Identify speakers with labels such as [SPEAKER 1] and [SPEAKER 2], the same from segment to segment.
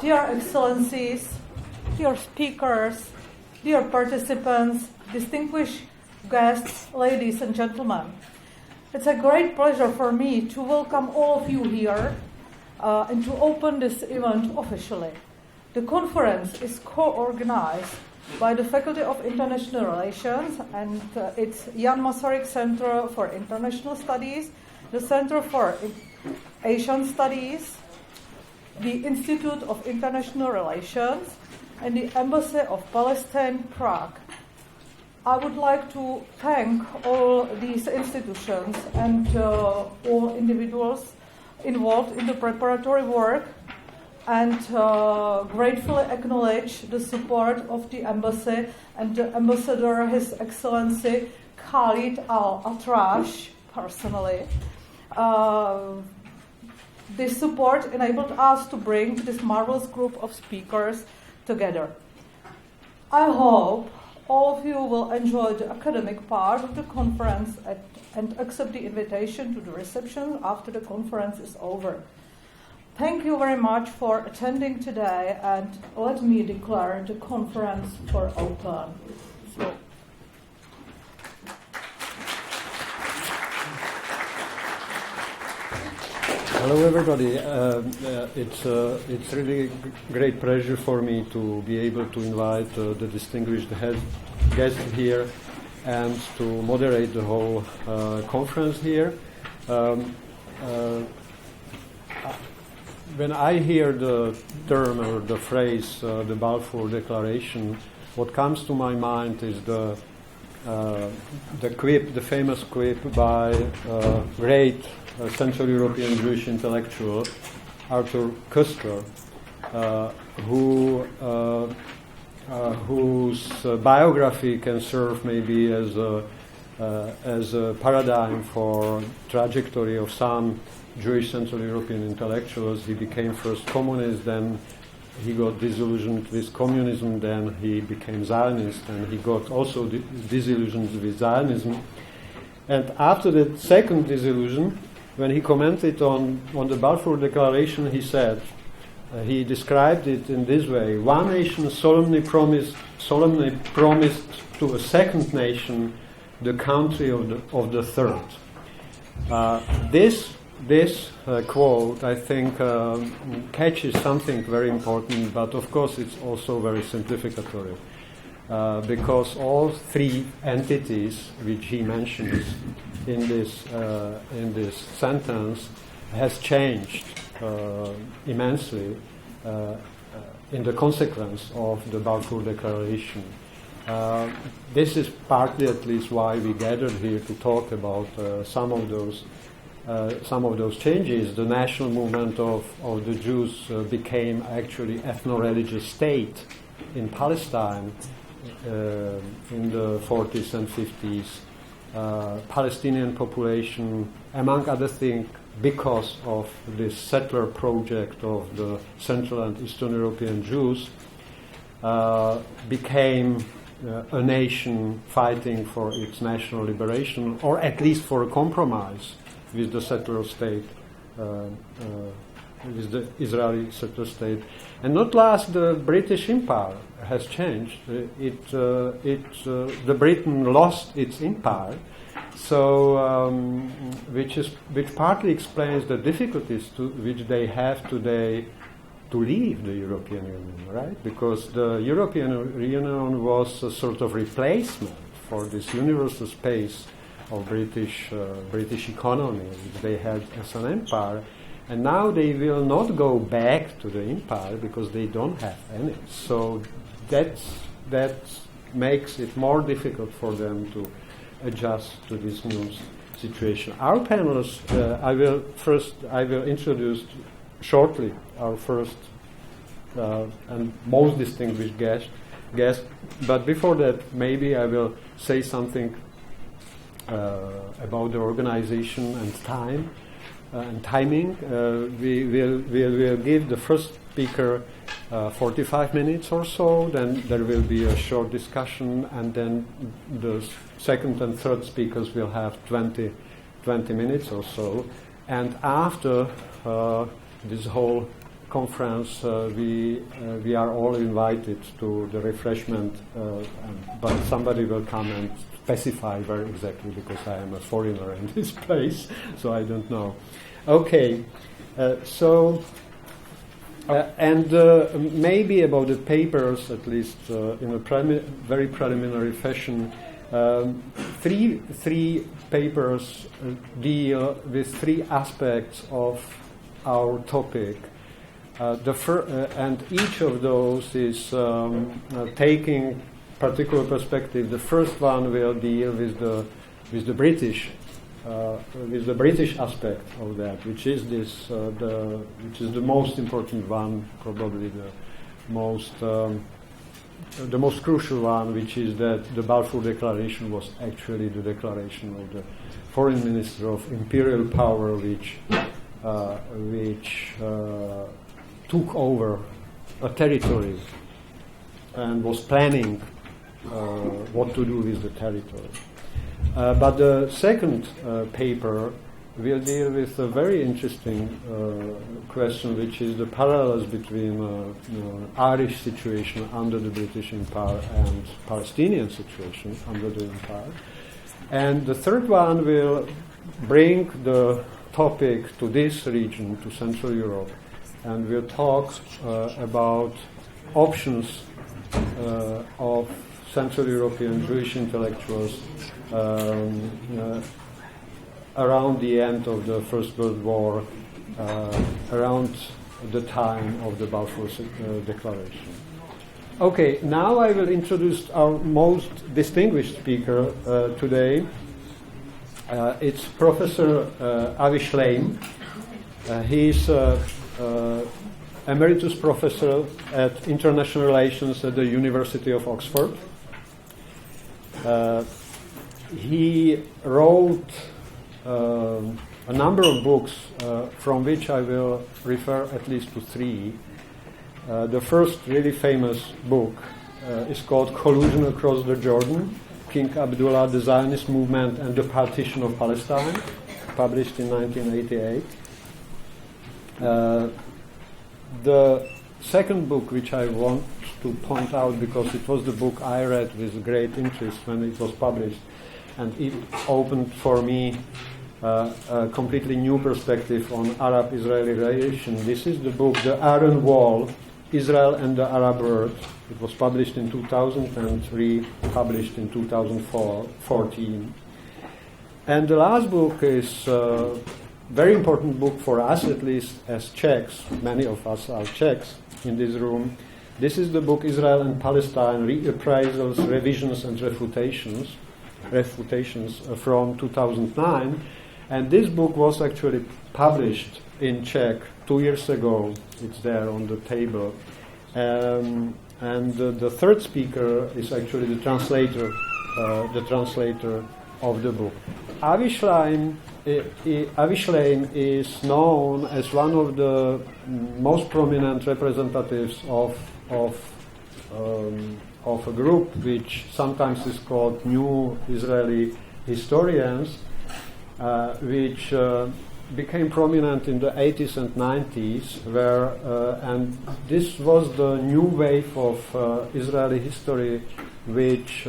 [SPEAKER 1] Dear Excellencies, dear speakers, dear participants, distinguished guests, ladies and gentlemen. It's a great pleasure for me to welcome all of you here and to open this event officially. The conference is co-organized by the Faculty of International Relations and it's Jan Masaryk Center for International Studies, the Center for Asian Studies, the Institute of International Relations, and the Embassy of Palestine, Prague. I would like to thank all these institutions and all individuals involved in the preparatory work and gratefully acknowledge the support of the embassy and the ambassador, His Excellency Khalid Al-Atrash, personally. This support enabled us to bring this marvelous group of speakers together. I hope all of you will enjoy the academic part of the conference and accept the invitation to the reception after the conference is over. Thank you very much for attending today, and let me declare the conference for open.
[SPEAKER 2] Hello, everybody. It's really great pleasure for me to be able to invite the distinguished guest here and to moderate the whole conference here. When I hear the term or the phrase, the Balfour Declaration, what comes to my mind is the famous quip by great Central European Jewish intellectual Arthur Koestler, whose biography can serve maybe as a paradigm for trajectory of some Jewish Central European intellectuals. He became first communist, then he got disillusioned with communism, then he became Zionist, and he got also disillusioned with Zionism. And after the second disillusion, when he commented on the Balfour Declaration, he said, he described it in this way: one nation solemnly promised to a second nation the country of the third. This quote, I think, catches something very important, but of course it's also very simplificatory, because all three entities which he mentions in this sentence has changed immensely in the consequence of the Balfour Declaration. This is partly, at least, why we gathered here to talk about some of those changes. The national movement of the Jews became actually ethno-religious state in Palestine in the 40s and 50s. Palestinian population, among other things, because of this settler project of the Central and Eastern European Jews, became a nation fighting for its national liberation, or at least for a compromise with the settler state, with the Israeli settler state. And not last, the British Empire has changed. The Britain lost its empire, so which partly explains the difficulties which they have today to leave the European Union, right? Because the European Union was a sort of replacement for this universal space of British economy which they had as an empire. And now they will not go back to the empire because they don't have any. So that makes it more difficult for them to adjust to this new situation. Our panelists, I will introduce shortly our first and most distinguished guest. But before that, maybe I will say something about the organization and time. And timing, we will give the first speaker 45 minutes or so, then there will be a short discussion, and then the second and third speakers will have 20 minutes or so. And after this whole conference, we are all invited to the refreshment, but somebody will come and specify very exactly, because I am a foreigner in this place, so I don't know. Okay, and maybe about the papers, at least in a very preliminary fashion, three papers deal with three aspects of our topic. And each of those is taking particular perspective. The first one will deal with the British aspect of that, which is the most important one, probably the most crucial one, which is that the Balfour Declaration was actually the declaration of the foreign minister of imperial power, which took over a territory and was planning what to do with the territory. But the second paper will deal with a very interesting question, which is the parallels between Irish situation under the British Empire and Palestinian situation under the Empire. And the third one will bring the topic to this region, to Central Europe, and we'll talk about options of Central European Jewish intellectuals around the end of the First World War, around the time of the Balfour Declaration. Okay, now I will introduce our most distinguished speaker today. It's Professor Avi Shlaim. He's Emeritus Professor at International Relations at the University of Oxford. He wrote a number of books, from which I will refer at least to three. The first really famous book is called Collusion Across the Jordan, King Abdullah, the Zionist Movement and the Partition of Palestine, published in 1988. The second book, which I want to point out because it was the book I read with great interest when it was published, and it opened for me a completely new perspective on Arab-Israeli relations. This is the book, The Iron Wall, Israel and the Arab World. It was published in 2000 and republished in 2014. And the last book is a very important book for us, at least as Czechs. Many of us are Czechs in this room. This is the book Israel and Palestine, Reappraisals, Revisions and Refutations from 2009. And this book was actually published in Czech 2 years ago. It's there on the table. And the third speaker is actually the translator of the book. Avi Shlaim is known as one of the most prominent representatives of a group which sometimes is called New Israeli Historians, which became prominent in the 80s and 90s, and this was the new wave of Israeli history which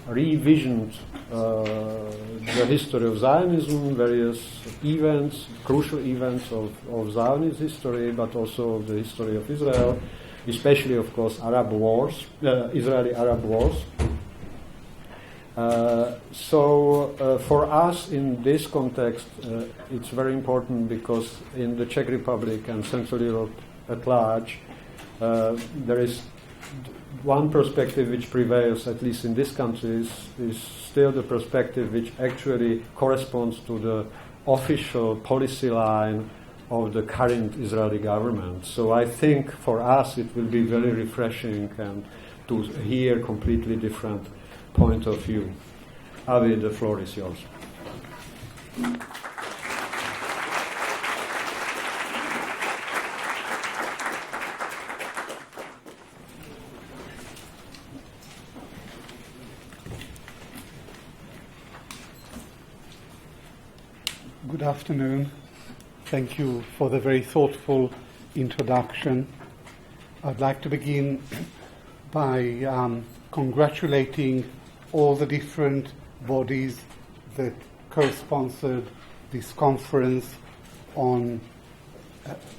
[SPEAKER 2] revisioned the history of Zionism, various events, crucial events of Zionist history, but also of the history of Israel, especially, of course, Israeli-Arab wars. So for us in this context, it's very important because in the Czech Republic and Central Europe at large, there is one perspective which prevails, at least in this country, is still the perspective which actually corresponds to the official policy line of the current Israeli government. So I think for us it will be very refreshing and to hear completely different point of view. Avi, the floor is yours.
[SPEAKER 3] Good afternoon. Thank you for the very thoughtful introduction. I'd like to begin by congratulating all the different bodies that co-sponsored this conference on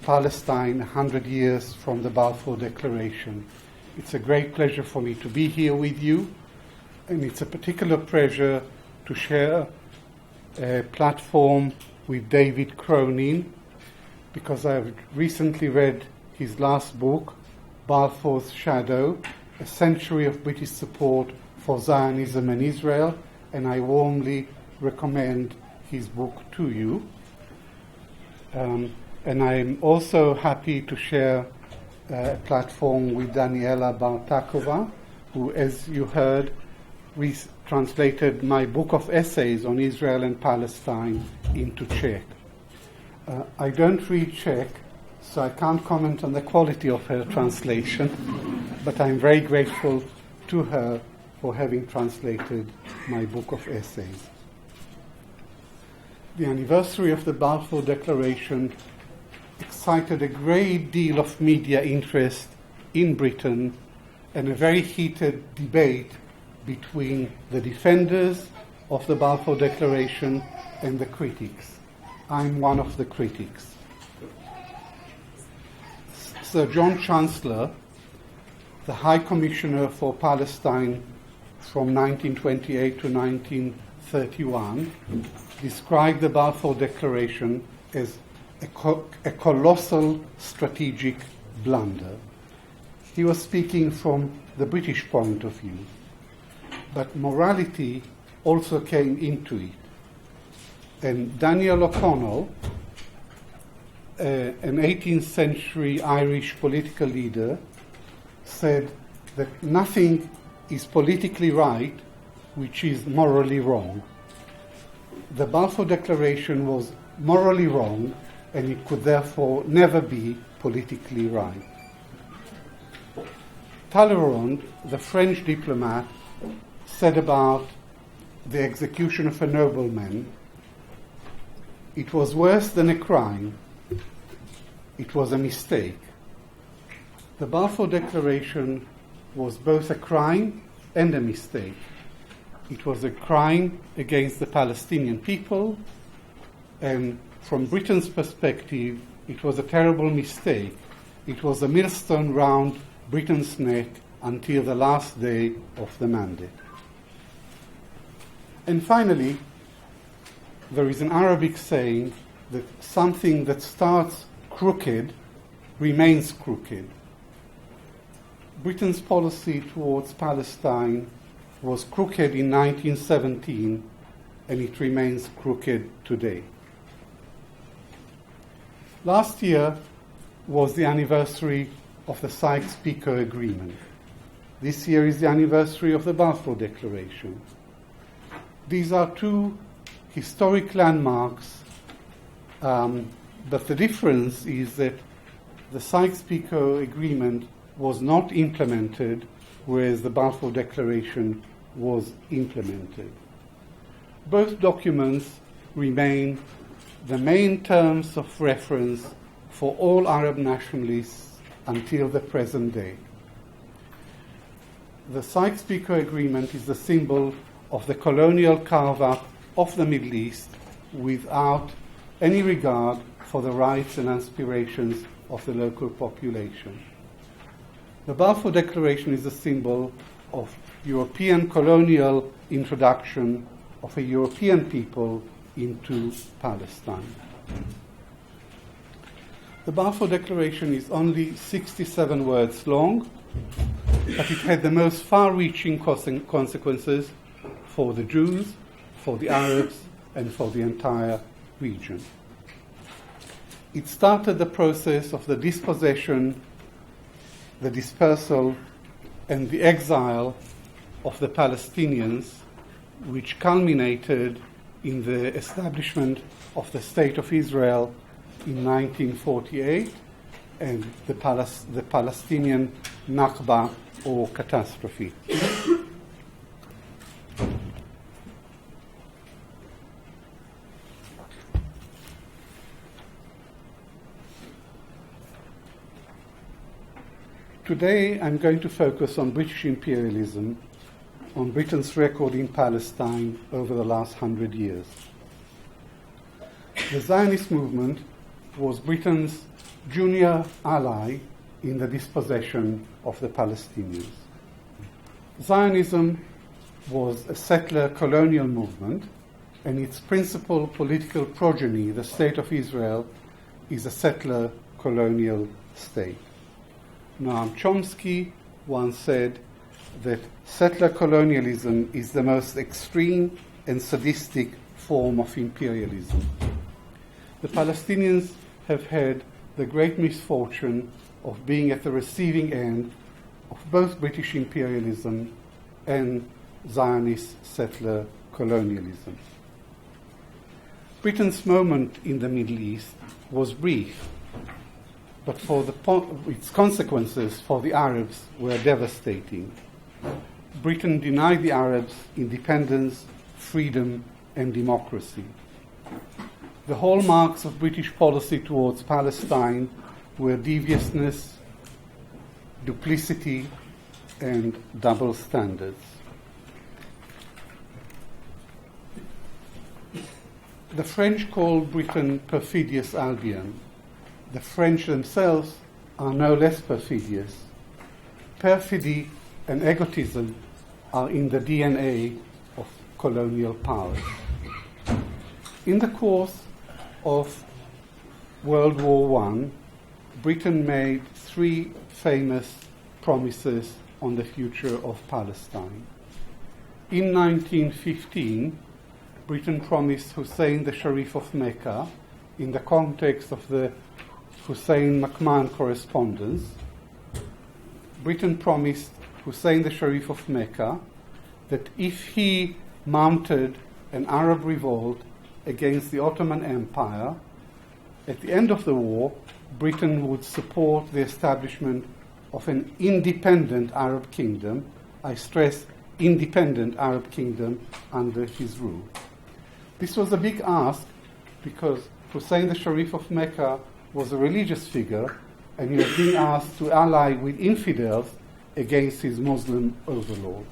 [SPEAKER 3] Palestine 100 years from the Balfour Declaration. It's a great pleasure for me to be here with you, and it's a particular pleasure to share a platform with David Cronin, because I've recently read his last book, Balfour's Shadow, A Century of British Support for Zionism and Israel, and I warmly recommend his book to you. And I'm also happy to share a platform with Daniela Bartáková, who, as you heard, translated my book of essays on Israel and Palestine into Czech. I don't read Czech, so I can't comment on the quality of her translation, but I'm very grateful to her for having translated my book of essays. The anniversary of the Balfour Declaration excited a great deal of media interest in Britain and a very heated debate between the defenders of the Balfour Declaration and the critics. I'm one of the critics. Sir John Chancellor, the High Commissioner for Palestine from 1928 to 1931, described the Balfour Declaration as a colossal strategic blunder. He was speaking from the British point of view, but morality also came into it. And Daniel O'Connell, an 18th century Irish political leader, said that nothing is politically right which is morally wrong. The Balfour Declaration was morally wrong, and it could therefore never be politically right. Talleyrand, the French diplomat, said about the execution of a nobleman, "It was worse than a crime. It was a mistake." The Balfour Declaration was both a crime and a mistake. It was a crime against the Palestinian people, and from Britain's perspective, it was a terrible mistake. It was a millstone round Britain's neck until the last day of the mandate. And finally, there is an Arabic saying that something that starts crooked remains crooked. Britain's policy towards Palestine was crooked in 1917, and it remains crooked today. Last year was the anniversary of the SykesPicot Agreement. This year is the anniversary of the Balfour Declaration. These are two historic landmarks, but the difference is that the SykesPicot Agreement was not implemented, whereas the Balfour Declaration was implemented. Both documents remain the main terms of reference for all Arab nationalists until the present day. The SykesPicot Agreement is the symbol of the colonial carve-up of the Middle East without any regard for the rights and aspirations of the local population. The Balfour Declaration is a symbol of European colonial introduction of a European people into Palestine. The Balfour Declaration is only 67 words long, but it had the most far-reaching consequences for the Jews, for the Arabs, and for the entire region. It started the process of the dispossession, the dispersal, and the exile of the Palestinians, which culminated in the establishment of the State of Israel in 1948 and the Palestinian Nakba, or catastrophe. Today I'm going to focus on British imperialism, on Britain's record in Palestine over the last 100 years. The Zionist movement was Britain's junior ally in the dispossession of the Palestinians. Zionism was a settler colonial movement, and its principal political progeny, the State of Israel, is a settler colonial state. Noam Chomsky once said that settler colonialism is the most extreme and sadistic form of imperialism. The Palestinians have had the great misfortune of being at the receiving end of both British imperialism and Zionist settler colonialism. Britain's moment in the Middle East was brief, but its consequences for the Arabs were devastating. Britain denied the Arabs independence, freedom, and democracy. The hallmarks of British policy towards Palestine were deviousness, duplicity, and double standards. The French called Britain perfidious Albion. The French themselves are no less perfidious. Perfidy and egotism are in the DNA of colonial powers. In the course of World War I, Britain made three famous promises on the future of Palestine. In 1915, Britain promised Hussein the Sharif of Mecca, in the context of the Hussein-McMahon correspondence. Britain promised Hussein the Sharif of Mecca that if he mounted an Arab revolt against the Ottoman Empire, at the end of the war, Britain would support the establishment of an independent Arab kingdom, I stress independent Arab kingdom, under his rule. This was a big ask because Hussein the Sharif of Mecca was a religious figure, and he was being asked to ally with infidels against his Muslim overlords.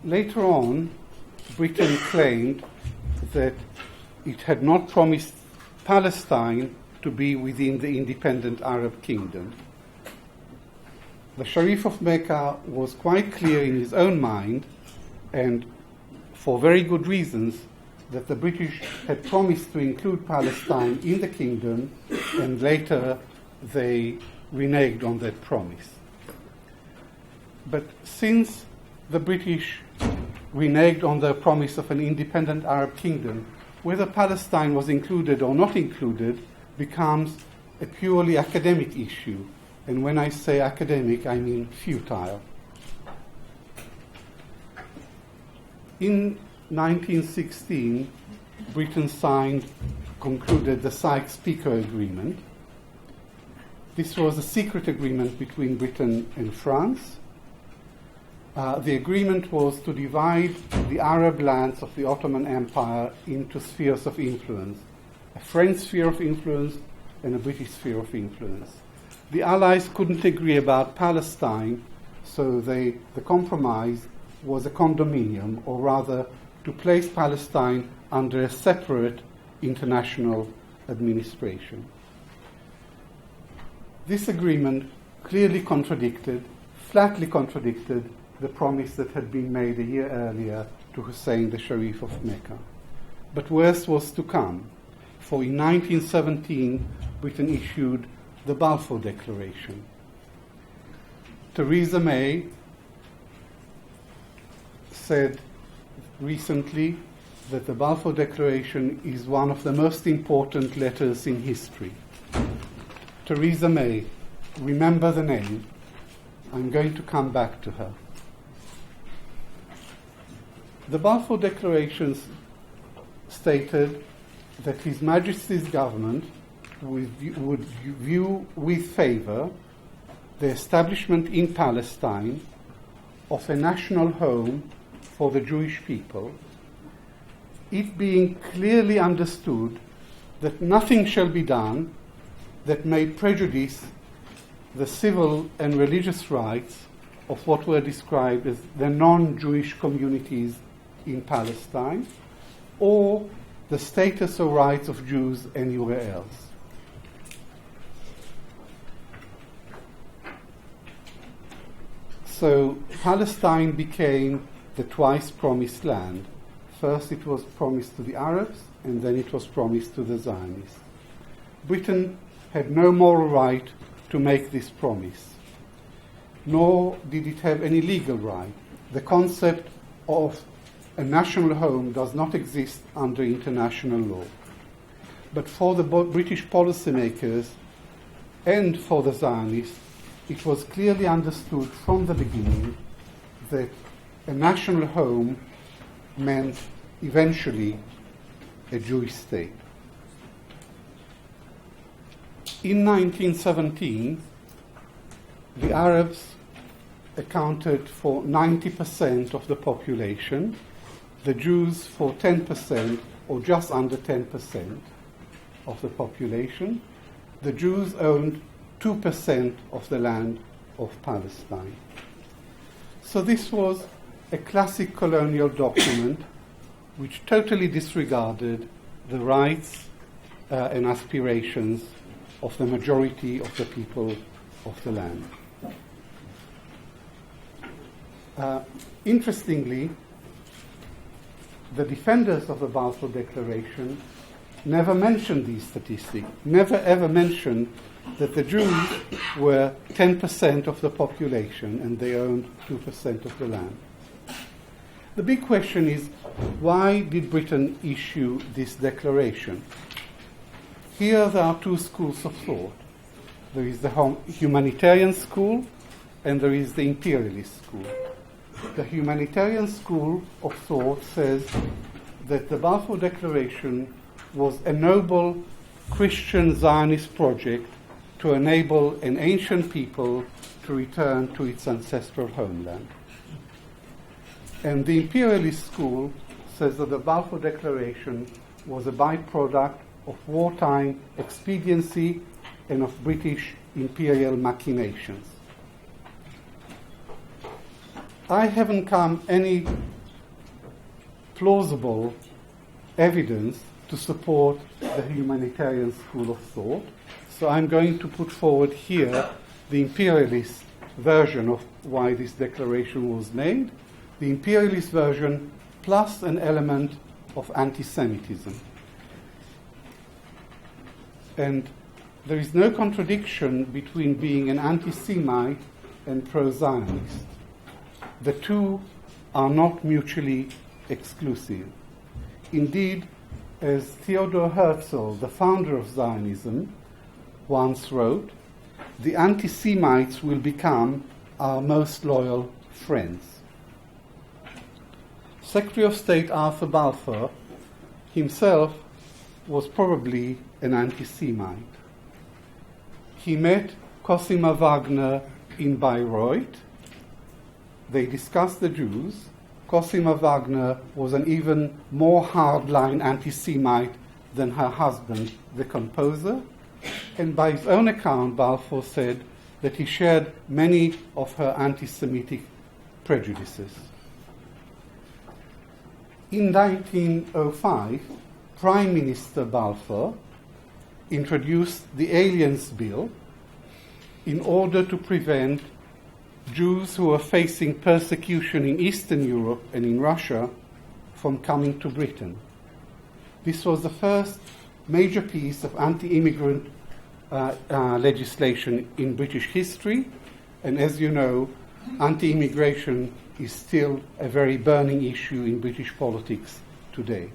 [SPEAKER 3] Later on, Britain claimed that it had not promised Palestine to be within the independent Arab kingdom. The Sharif of Mecca was quite clear in his own mind, and for very good reasons, that the British had promised to include Palestine in the kingdom, and later they reneged on that promise. But since the British reneged on their promise of an independent Arab kingdom, whether Palestine was included or not included becomes a purely academic issue. And when I say academic, I mean futile. In 1916, Britain concluded the SykesPicot Agreement. This was a secret agreement between Britain and France. The agreement was to divide the Arab lands of the Ottoman Empire into spheres of influence, a French sphere of influence and a British sphere of influence. The Allies couldn't agree about Palestine, so the compromise was a condominium, or rather to place Palestine under a separate international administration. This agreement clearly flatly contradicted the promise that had been made a year earlier to Hussein the Sharif of Mecca. But worse was to come, for in 1917 Britain issued the Balfour Declaration. Theresa May said recently that the Balfour Declaration is one of the most important letters in history. Theresa May, remember the name. I'm going to come back to her. The Balfour Declaration stated that His Majesty's government would view with favour the establishment in Palestine of a national home for the Jewish people, it being clearly understood that nothing shall be done that may prejudice the civil and religious rights of what were described as the non-Jewish communities in Palestine, or the status or rights of Jews anywhere else. So Palestine became the twice promised land. First it was promised to the Arabs, and then it was promised to the Zionists. Britain had no moral right to make this promise, nor did it have any legal right. The concept of a national home does not exist under international law. But for the British policymakers and for the Zionists, it was clearly understood from the beginning that a national home meant eventually a Jewish state. In 1917, the Arabs accounted for 90% of the population, the Jews for 10% or just under 10% of the population. The Jews owned 2% of the land of Palestine. So this was a classic colonial document which totally disregarded the rights and aspirations of the majority of the people of the land. Interestingly, the defenders of the Balfour Declaration never mentioned these statistics, never ever mentioned that the Jews were 10% of the population and they owned 2% of the land. The big question is, why did Britain issue this declaration? Here there are two schools of thought. There is the humanitarian school and there is the imperialist school. The humanitarian school of thought says that the Balfour Declaration was a noble Christian Zionist project to enable an ancient people to return to its ancestral homeland. And the imperialist school says that the Balfour Declaration was a byproduct of wartime expediency and of British imperial machinations. I haven't come any plausible evidence to support the humanitarian school of thought, so I'm going to put forward here the imperialist version of why this declaration was made, the imperialist version plus an element of anti-Semitism. And there is no contradiction between being an anti-Semite and pro-Zionist. The two are not mutually exclusive. Indeed, as Theodor Herzl, the founder of Zionism, once wrote, the anti-Semites will become our most loyal friends. Secretary of State Arthur Balfour himself was probably an anti-Semite. He met Cosima Wagner in Bayreuth. They discussed the Jews. Cosima Wagner was an even more hardline anti-Semite than her husband, the composer. And by his own account, Balfour said that he shared many of her anti-Semitic prejudices. In 1905, Prime Minister Balfour introduced the Aliens Bill in order to prevent Jews who were facing persecution in Eastern Europe and in Russia from coming to Britain. This was the first major piece of anti-immigrant legislation in British history, and as you know, anti-immigration is still a very burning issue in British politics today.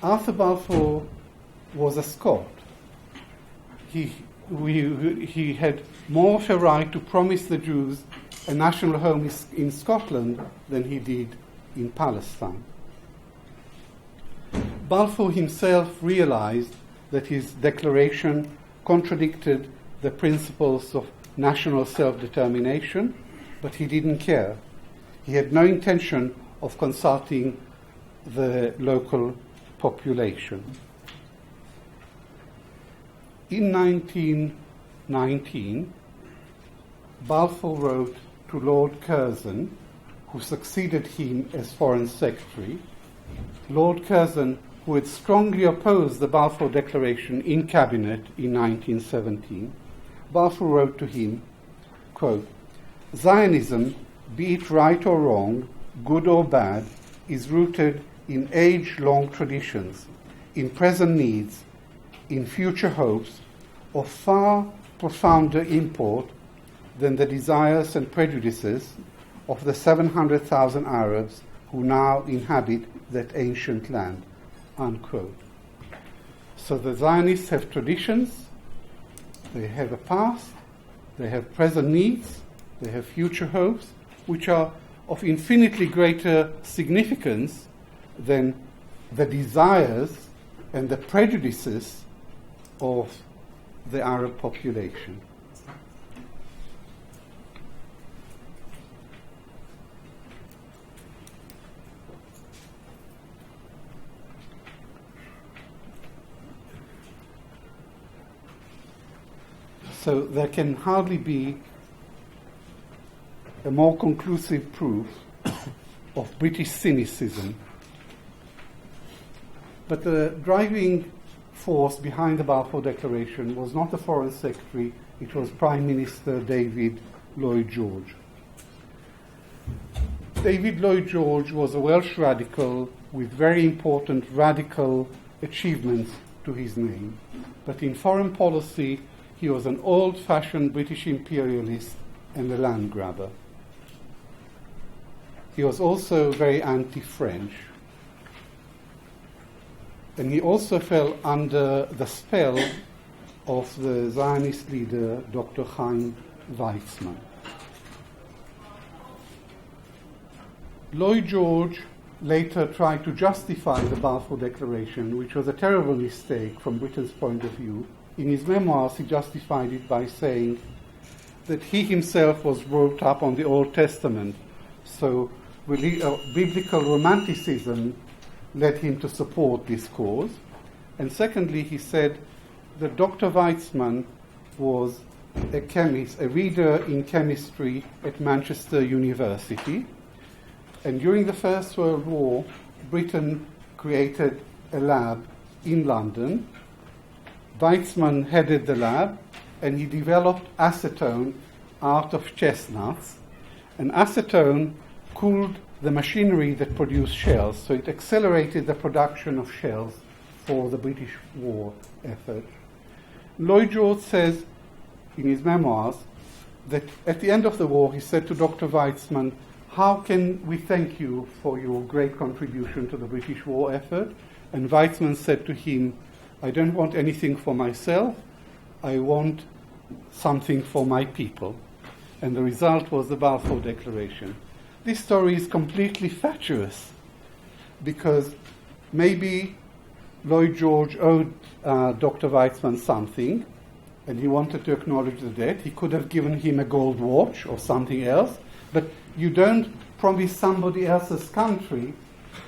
[SPEAKER 3] Arthur Balfour was a Scot. He had more of a right to promise the Jews a national home in Scotland than he did in Palestine. Balfour himself realized that his declaration contradicted the principles of national self-determination, but he didn't care. He had no intention of consulting the local population. In 1919, Balfour wrote to Lord Curzon, who succeeded him as Foreign Secretary. Lord Curzon, who had strongly opposed the Balfour Declaration in Cabinet in 1917, Balfour wrote to him, quote, "Zionism, be it right or wrong, good or bad, is rooted in age-long traditions, in present needs, in future hopes, of far profounder import than the desires and prejudices of the 700,000 Arabs who now inhabit that ancient land," unquote. So the Zionists have traditions, they have a past, they have present needs, they have future hopes, which are of infinitely greater significance than the desires and the prejudices of the Arab population. So there can hardly be a more conclusive proof of British cynicism. But the driving force behind the Balfour Declaration was not the Foreign Secretary, it was Prime Minister David Lloyd George. David Lloyd George was a Welsh radical with very important radical achievements to his name. But in foreign policy, he was an old-fashioned British imperialist and a land grabber. He was also very anti-French. And he also fell under the spell of the Zionist leader, Dr. Chaim Weizmann. Lloyd George later tried to justify the Balfour Declaration, which was a terrible mistake from Britain's point of view. In his memoirs, he justified it by saying that he himself was brought up on the Old Testament, so biblical romanticism led him to support this cause. And secondly, he said that Dr. Weizmann was a chemist, a reader in chemistry at Manchester University. And during the First World War, Britain created a lab in London. Weizmann headed the lab, and he developed acetone out of chestnuts. And acetone cooled the machinery that produced shells, so it accelerated the production of shells for the British war effort. Lloyd George says in his memoirs that at the end of the war he said to Dr. Weizmann, "How can we thank you for your great contribution to the British war effort?" And Weizmann said to him, "I don't want anything for myself, I want something for my people." And the result was the Balfour Declaration. This story is completely fatuous because maybe Lloyd George owed Dr. Weizmann something and he wanted to acknowledge the debt. He could have given him a gold watch or something else, but you don't promise somebody else's country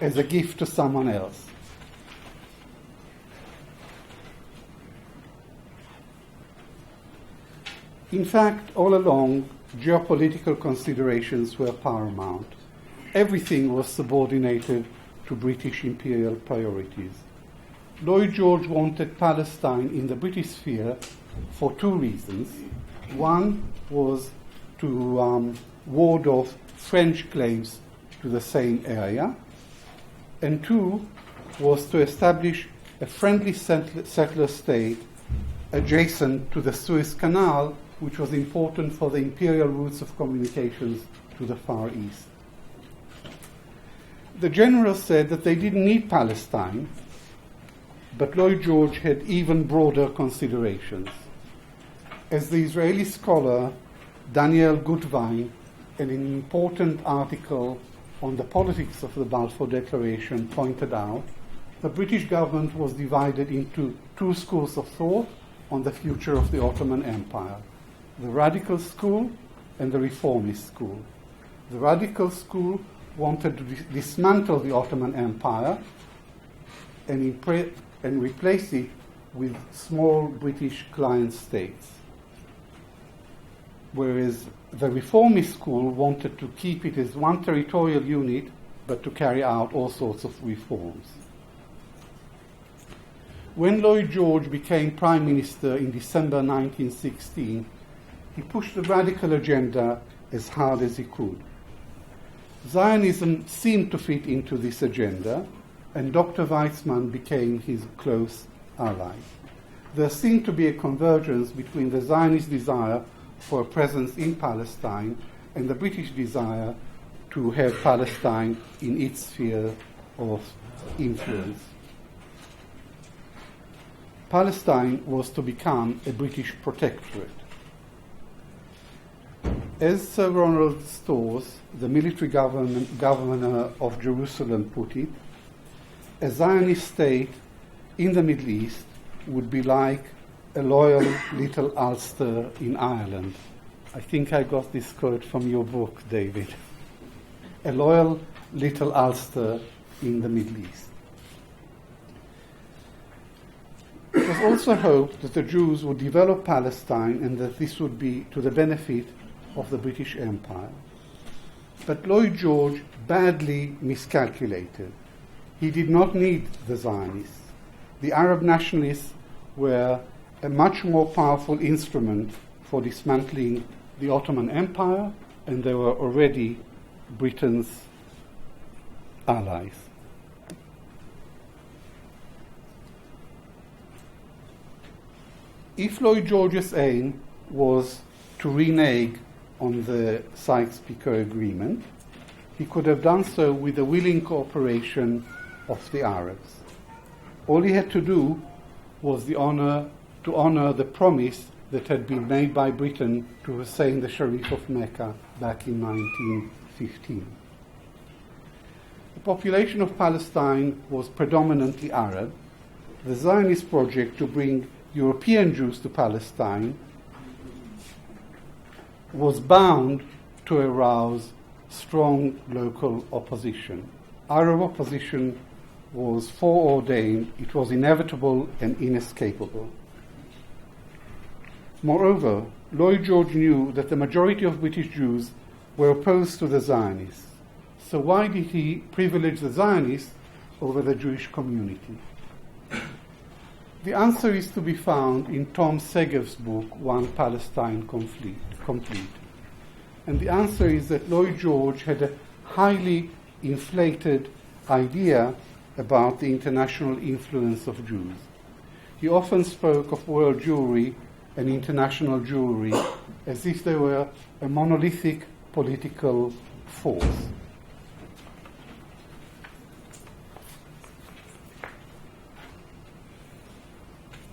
[SPEAKER 3] as a gift to someone else. In fact, all along, geopolitical considerations were paramount. Everything was subordinated to British imperial priorities. Lloyd George wanted Palestine in the British sphere for two reasons. One was to ward off French claims to the same area, and two was to establish a friendly settler state adjacent to the Suez Canal, which was important for the imperial routes of communications to the Far East. The generals said that they didn't need Palestine, but Lloyd George had even broader considerations. As the Israeli scholar Daniela Gutwein, in an important article on the politics of the Balfour Declaration, pointed out, the British government was divided into two schools of thought on the future of the Ottoman Empire: the radical school and the reformist school. The radical school wanted to dismantle the Ottoman Empire and replace it with small British client states, whereas the reformist school wanted to keep it as one territorial unit but to carry out all sorts of reforms. When Lloyd George became Prime Minister in December 1916, he pushed the radical agenda as hard as he could. Zionism seemed to fit into this agenda, and Dr. Weizmann became his close ally. There seemed to be a convergence between the Zionist desire for a presence in Palestine and the British desire to have Palestine in its sphere of influence. Palestine was to become a British protectorate. As Sir Ronald Storrs, the military governor of Jerusalem, put it, a Zionist state in the Middle East would be like a loyal little Ulster in Ireland. I think I got this quote from your book, David. A loyal little Ulster in the Middle East. It was also hoped that the Jews would develop Palestine and that this would be to the benefit of the British Empire. But Lloyd George badly miscalculated. He did not need the Zionists. The Arab nationalists were a much more powerful instrument for dismantling the Ottoman Empire, and they were already Britain's allies. If Lloyd George's aim was to renege on the SykesPicot Agreement, he could have done so with the willing cooperation of the Arabs. All he had to do was to honor the promise that had been made by Britain to Hussein the Sharif of Mecca back in 1915. The population of Palestine was predominantly Arab. The Zionist project to bring European Jews to Palestine was bound to arouse strong local opposition. Arab opposition was foreordained, it was inevitable and inescapable. Moreover, Lloyd George knew that the majority of British Jews were opposed to the Zionists. So why did he privilege the Zionists over the Jewish community? The answer is to be found in Tom Segev's book, One Palestine Complete. And the answer is that Lloyd George had a highly inflated idea about the international influence of Jews. He often spoke of world Jewry and international Jewry as if they were a monolithic political force.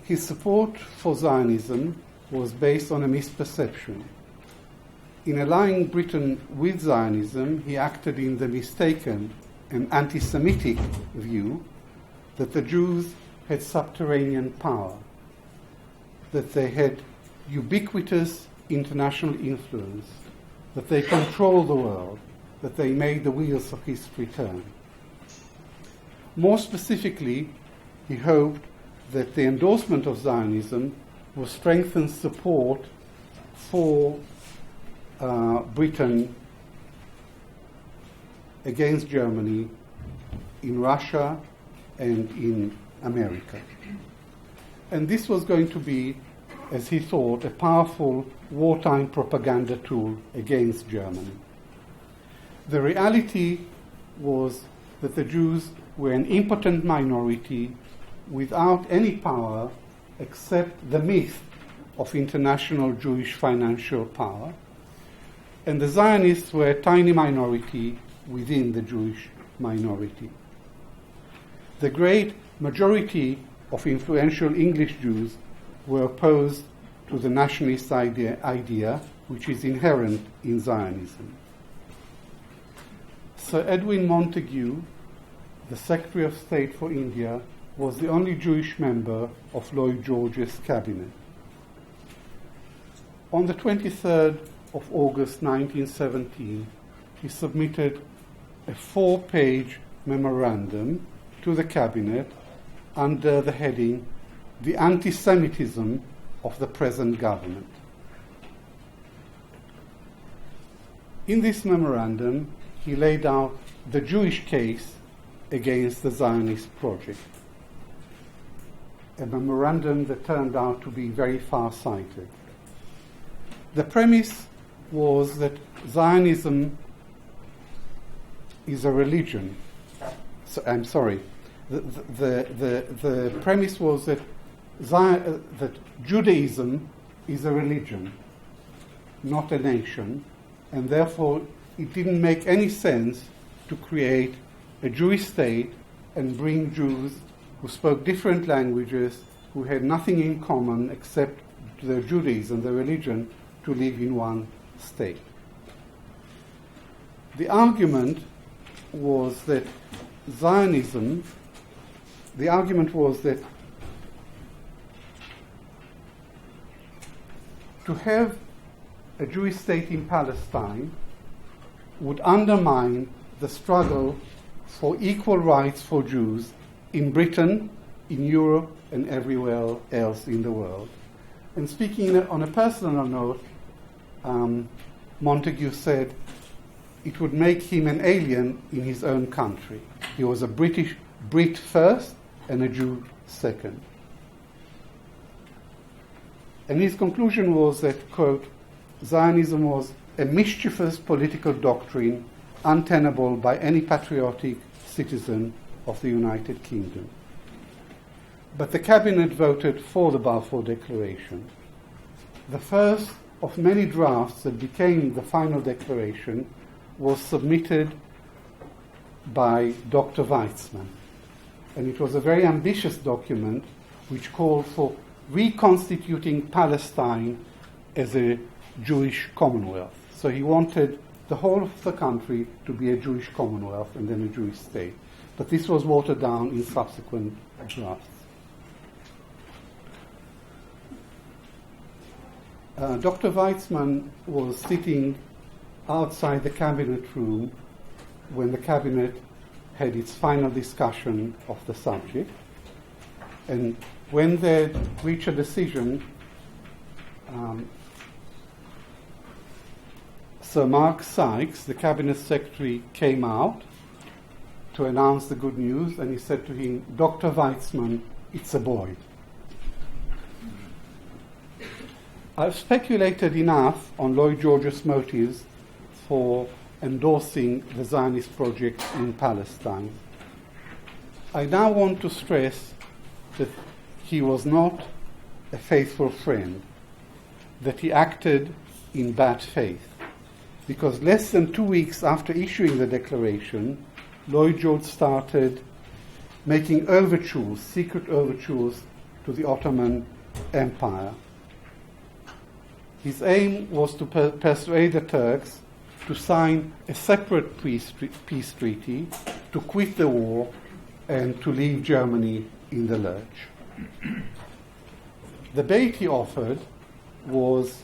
[SPEAKER 3] His support for Zionism was based on a misperception. In allying Britain with Zionism, he acted in the mistaken and anti-Semitic view that the Jews had subterranean power, that they had ubiquitous international influence, that they controlled the world, that they made the wheels of history turn. More specifically, he hoped that the endorsement of Zionism would strengthen support for Britain against Germany in Russia and in America. And this was going to be, as he thought, a powerful wartime propaganda tool against Germany. The reality was that the Jews were an impotent minority without any power except the myth of international Jewish financial power, and the Zionists were a tiny minority within the Jewish minority. The great majority of influential English Jews were opposed to the nationalist idea which is inherent in Zionism. Sir Edwin Montagu, the Secretary of State for India, was the only Jewish member of Lloyd George's cabinet. On the 23rd of August 1917, he submitted a 4-page memorandum to the cabinet under the heading "The Anti-Semitism of the Present Government." In this memorandum, he laid out the Jewish case against the Zionist project, a memorandum that turned out to be very far-sighted. The premise was that Zionism is a religion. The premise was that Judaism is a religion, not a nation, and therefore it didn't make any sense to create a Jewish state and bring Jews who spoke different languages, who had nothing in common except their Judaism, their religion, to live in one state. The argument was that to have a Jewish state in Palestine would undermine the struggle for equal rights for Jews in Britain, in Europe, and everywhere else in the world. And speaking on a personal note, Montague said it would make him an alien in his own country. He was a Brit first and a Jew second. And his conclusion was that, quote, Zionism was a mischievous political doctrine untenable by any patriotic citizen of the United Kingdom. But the cabinet voted for the Balfour Declaration. The first of many drafts that became the final declaration was submitted by Dr. Weizmann. And it was a very ambitious document which called for reconstituting Palestine as a Jewish commonwealth. So he wanted the whole of the country to be a Jewish commonwealth and then a Jewish state. But this was watered down in subsequent drafts. Dr. Weizmann was sitting outside the cabinet room when the cabinet had its final discussion of the subject. And when they reached a decision, Sir Mark Sykes, the cabinet secretary, came out to announce the good news, and he said to him, "Dr. Weizmann, it's a boy." I've speculated enough on Lloyd George's motives for endorsing the Zionist project in Palestine. I now want to stress that he was not a faithful friend, that he acted in bad faith, because less than 2 weeks after issuing the declaration, Lloyd George started making overtures, secret overtures, to the Ottoman Empire. His aim was to persuade the Turks to sign a separate peace treaty, to quit the war, and to leave Germany in the lurch. The bait he offered was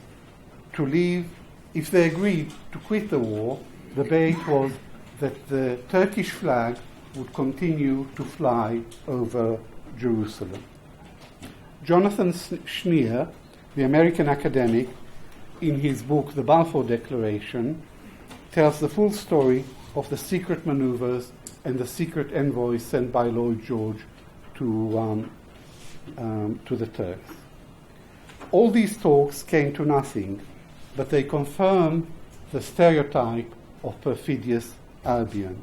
[SPEAKER 3] to leave, if they agreed to quit the war, the bait was that the Turkish flag would continue to fly over Jerusalem. Jonathan Schneer, the American academic, in his book The Balfour Declaration, tells the full story of the secret maneuvers and the secret envoys sent by Lloyd George to the Turks. All these talks came to nothing, but they confirm the stereotype of perfidious Albion.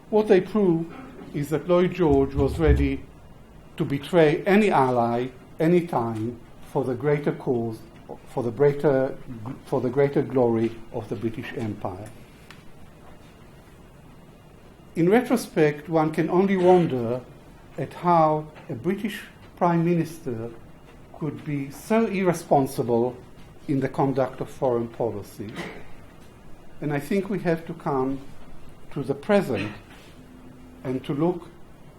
[SPEAKER 3] What they prove is that Lloyd George was ready to betray any ally, any time, for the greater cause, for the greater glory of the British Empire. In retrospect, one can only wonder at how a British Prime Minister could be so irresponsible in the conduct of foreign policy. And I think we have to come to the present and to look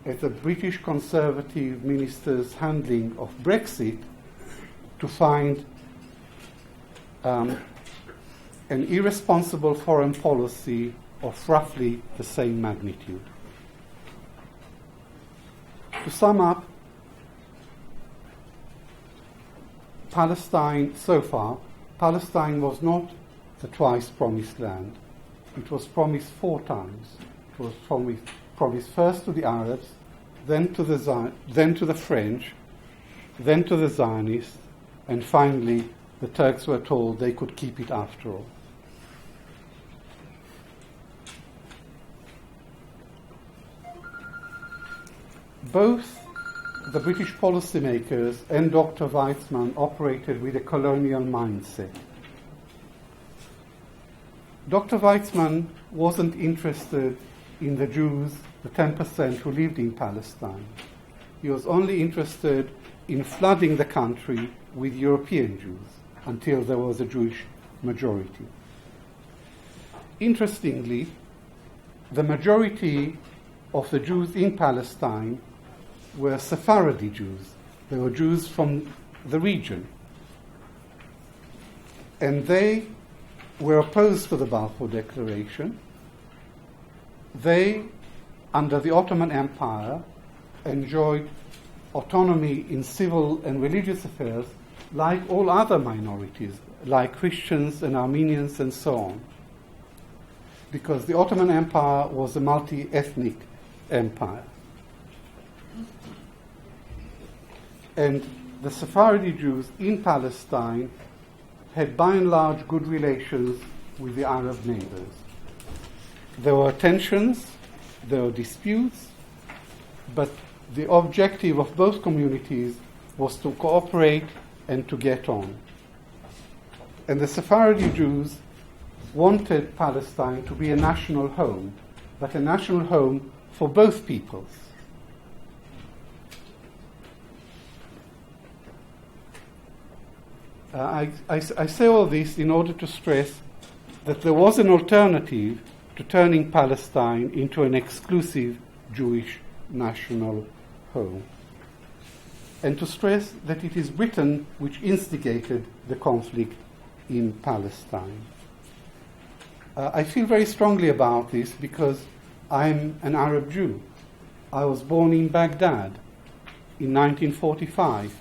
[SPEAKER 3] at the British Conservative minister's handling of Brexit to find an irresponsible foreign policy of roughly the same magnitude. To sum up, Palestine, so far, Palestine was not the twice promised land. It was promised 4 times. It was promised first to the Arabs, then to the French, then to the Zionists, and finally the Turks were told they could keep it after all. Both the British policymakers and Dr. Weizmann operated with a colonial mindset. Dr. Weizmann wasn't interested in the Jews, the 10% who lived in Palestine. He was only interested in flooding the country with European Jews until there was a Jewish majority. Interestingly, the majority of the Jews in Palestine were Sephardi Jews. They were Jews from the region. And they were opposed to the Balfour Declaration. They, under the Ottoman Empire, enjoyed autonomy in civil and religious affairs like all other minorities, like Christians and Armenians and so on. Because the Ottoman Empire was a multi-ethnic empire. And the Sephardi Jews in Palestine had by and large good relations with the Arab neighbors. There were tensions, there were disputes, but the objective of both communities was to cooperate and to get on. And the Sephardi Jews wanted Palestine to be a national home, but a national home for both peoples. I say all this in order to stress that there was an alternative to turning Palestine into an exclusive Jewish national home, and to stress that it is Britain which instigated the conflict in Palestine. I feel very strongly about this because I'm an Arab Jew. I was born in Baghdad in 1945.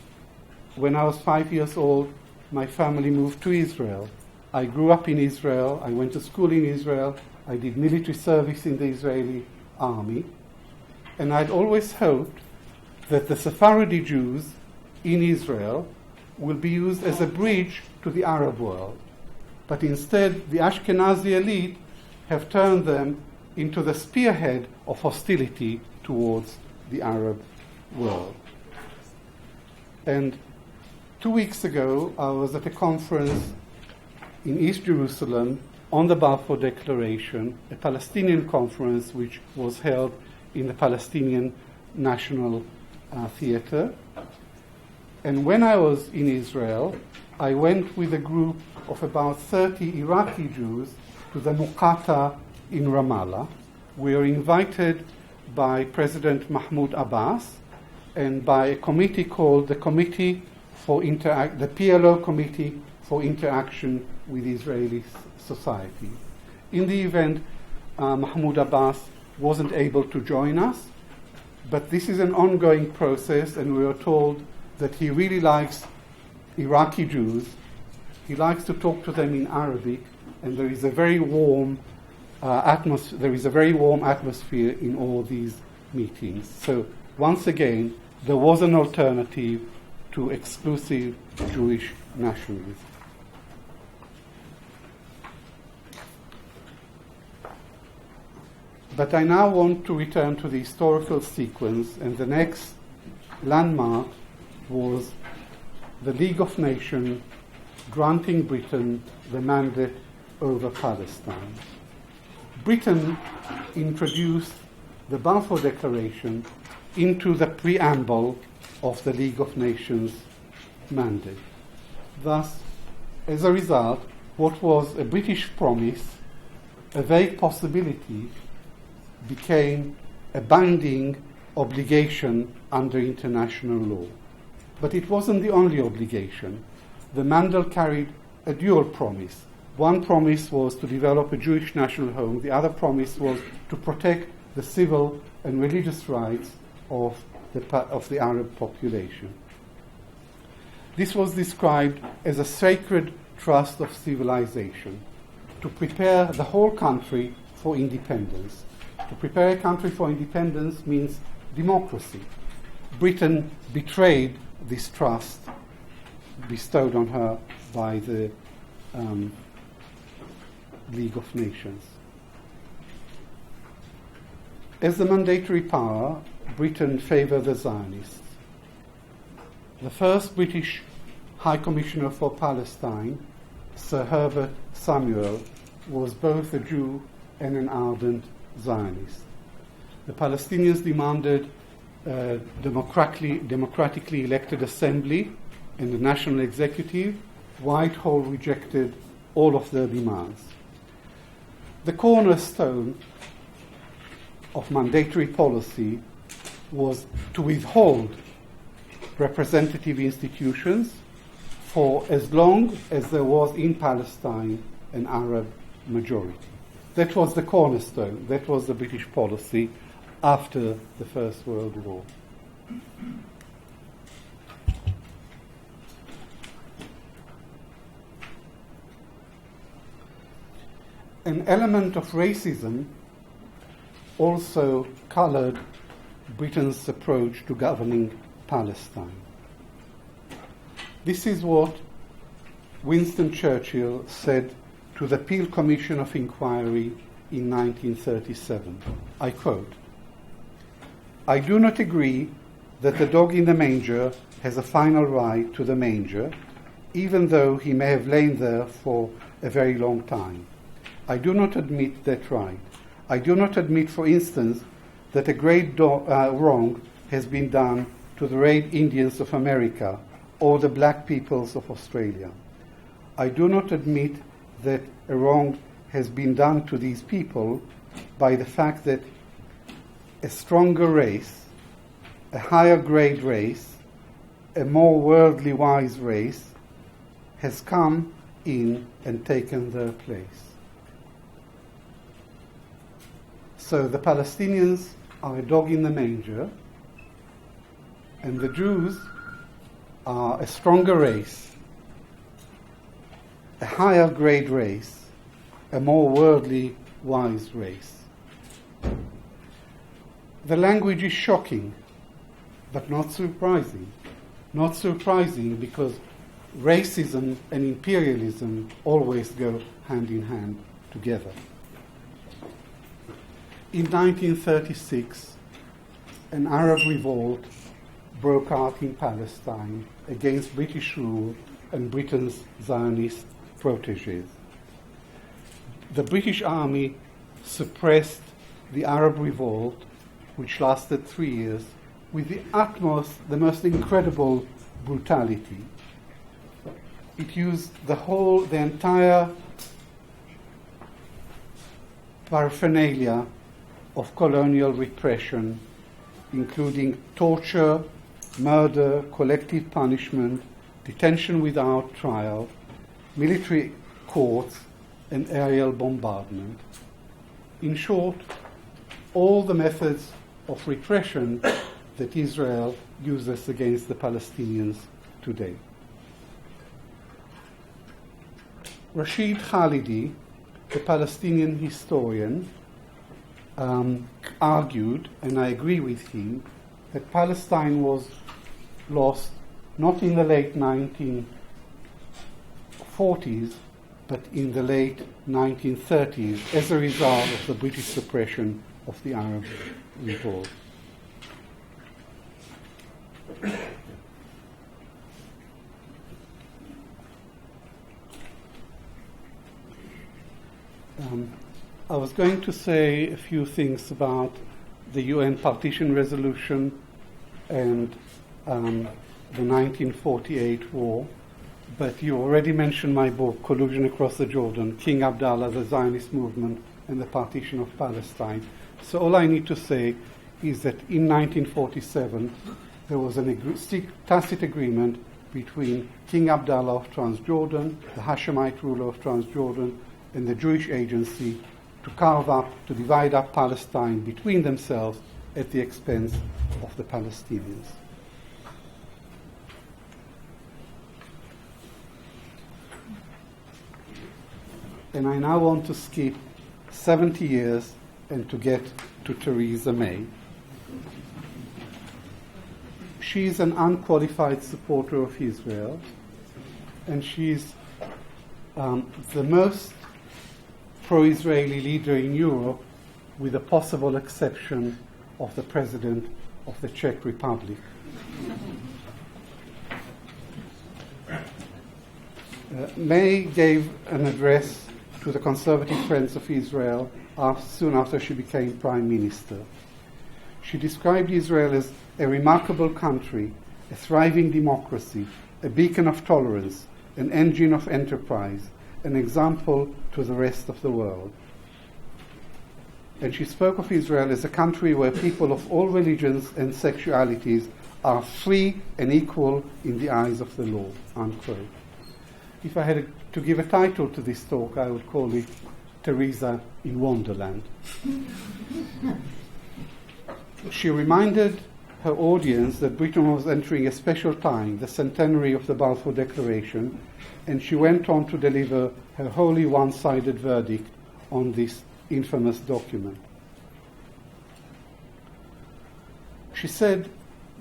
[SPEAKER 3] When I was 5 years old, my family moved to Israel. I grew up in Israel. I went to school in Israel. I did military service in the Israeli army. And I'd always hoped that the Sephardi Jews in Israel will be used as a bridge to the Arab world. But instead, the Ashkenazi elite have turned them into the spearhead of hostility towards the Arab world. And 2 weeks ago, I was at a conference in East Jerusalem on the Balfour Declaration, a Palestinian conference which was held in the Palestinian National Theatre. And when I was in Israel, I went with a group of about 30 Iraqi Jews to the Muqata in Ramallah. We were invited by President Mahmoud Abbas and by a committee called the Committee for the PLO Committee for Interaction with Israeli Society. In the event, Mahmoud Abbas wasn't able to join us, but this is an ongoing process, and we were told that he really likes Iraqi Jews. He likes to talk to them in Arabic, and there is a very warm atmosphere in all these meetings. So once again, there was an alternative to exclusive Jewish nationalism. But I now want to return to the historical sequence, and the next landmark was the League of Nations granting Britain the mandate over Palestine. Britain introduced the Balfour Declaration into the preamble of the League of Nations mandate. Thus, as a result, what was a British promise, a vague possibility, became a binding obligation under international law. But it wasn't the only obligation. The mandate carried a dual promise. One promise was to develop a Jewish national home. The other promise was to protect the civil and religious rights of the Arab population. This was described as a sacred trust of civilization, to prepare the whole country for independence. To prepare a country for independence means democracy. Britain betrayed this trust bestowed on her by the League of Nations. As the mandatory power, Britain favoured the Zionists. The first British High Commissioner for Palestine, Sir Herbert Samuel, was both a Jew and an ardent Zionist. The Palestinians demanded a democratically elected assembly and a national executive. Whitehall rejected all of their demands. The cornerstone of mandatory policy was to withhold representative institutions for as long as there was in Palestine an Arab majority. That was the cornerstone. That was the British policy after the First World War. An element of racism also colored Britain's approach to governing Palestine. This is what Winston Churchill said to the Peel Commission of Inquiry in 1937. I quote, "I do not agree that the dog in the manger has a final right to the manger, even though he may have lain there for a very long time. I do not admit that right. I do not admit, for instance, that a great wrong has been done to the Red Indians of America or the black peoples of Australia. I do not admit that a wrong has been done to these people by the fact that a stronger race, a higher grade race, a more worldly wise race has come in and taken their place." So the Palestinians are a dog in the manger, and the Jews are a stronger race, a higher grade race, a more worldly wise race. The language is shocking, but not surprising. Not surprising because racism and imperialism always go hand in hand together. In 1936, an Arab revolt broke out in Palestine against British rule and Britain's Zionist protégés. The British army suppressed the Arab revolt, which lasted 3 years, with the most incredible brutality. It used the entire paraphernalia of colonial repression, including torture, murder, collective punishment, detention without trial, military courts, and aerial bombardment. In short, all the methods of repression that Israel uses against the Palestinians today. Rashid Khalidi, the Palestinian historian, argued, and I agree with him, that Palestine was lost not in the late 1940s, but in the late 1930s as a result of the British suppression of the Arab revolt. I was going to say a few things about the UN partition resolution and the 1948 war, but you already mentioned my book, Collusion Across the Jordan, King Abdallah, the Zionist Movement, and the Partition of Palestine. So all I need to say is that in 1947 there was a tacit agreement between King Abdallah of Transjordan, the Hashemite ruler of Transjordan, and the Jewish agency to divide up Palestine between themselves at the expense of the Palestinians. And I now want to skip 70 years and to get to Theresa May. She's an unqualified supporter of Israel, and she's the most pro-Israeli leader in Europe, with the possible exception of the President of the Czech Republic. May gave an address to the Conservative Friends of Israel soon after she became Prime Minister. She described Israel as a remarkable country, a thriving democracy, a beacon of tolerance, an engine of enterprise, an example to the rest of the world. And she spoke of Israel as a country where people of all religions and sexualities are free and equal in the eyes of the law, unquote. If I had to give a title to this talk, I would call it Theresa in Wonderland. She reminded her audience that Britain was entering a special time, the centenary of the Balfour Declaration, and she went on to deliver her wholly one-sided verdict on this infamous document. She said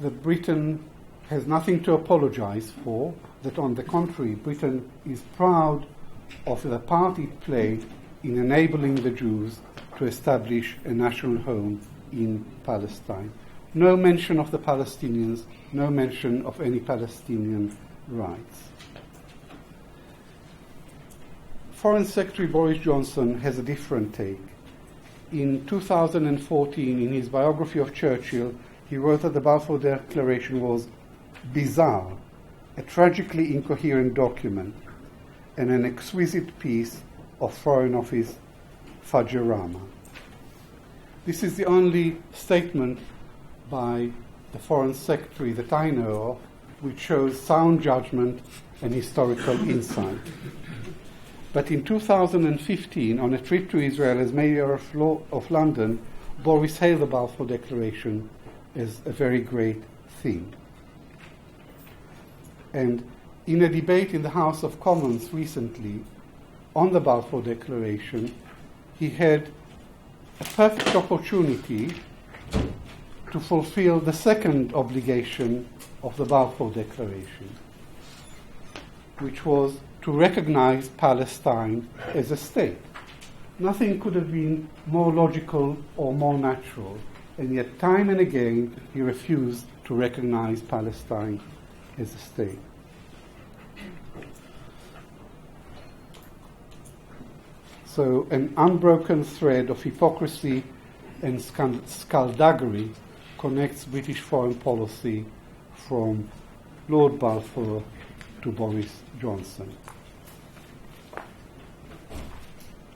[SPEAKER 3] that Britain has nothing to apologize for, that on the contrary, Britain is proud of the part it played in enabling the Jews to establish a national home in Palestine. No mention of the Palestinians, no mention of any Palestinian rights. Foreign Secretary Boris Johnson has a different take. In 2014, in his biography of Churchill, he wrote that the Balfour Declaration was bizarre, a tragically incoherent document, and an exquisite piece of Foreign Office fudgerama. This is the only statement by the Foreign Secretary that I know of which shows sound judgment and historical insight. But in 2015, on a trip to Israel as Mayor of London, Boris hailed the Balfour Declaration as a very great thing. And in a debate in the House of Commons recently on the Balfour Declaration, he had a perfect opportunity to fulfill the second obligation of the Balfour Declaration, which was to recognize Palestine as a state. Nothing could have been more logical or more natural, and yet time and again he refused to recognize Palestine as a state. So an unbroken thread of hypocrisy and skullduggery connects British foreign policy from Lord Balfour to Boris Johnson.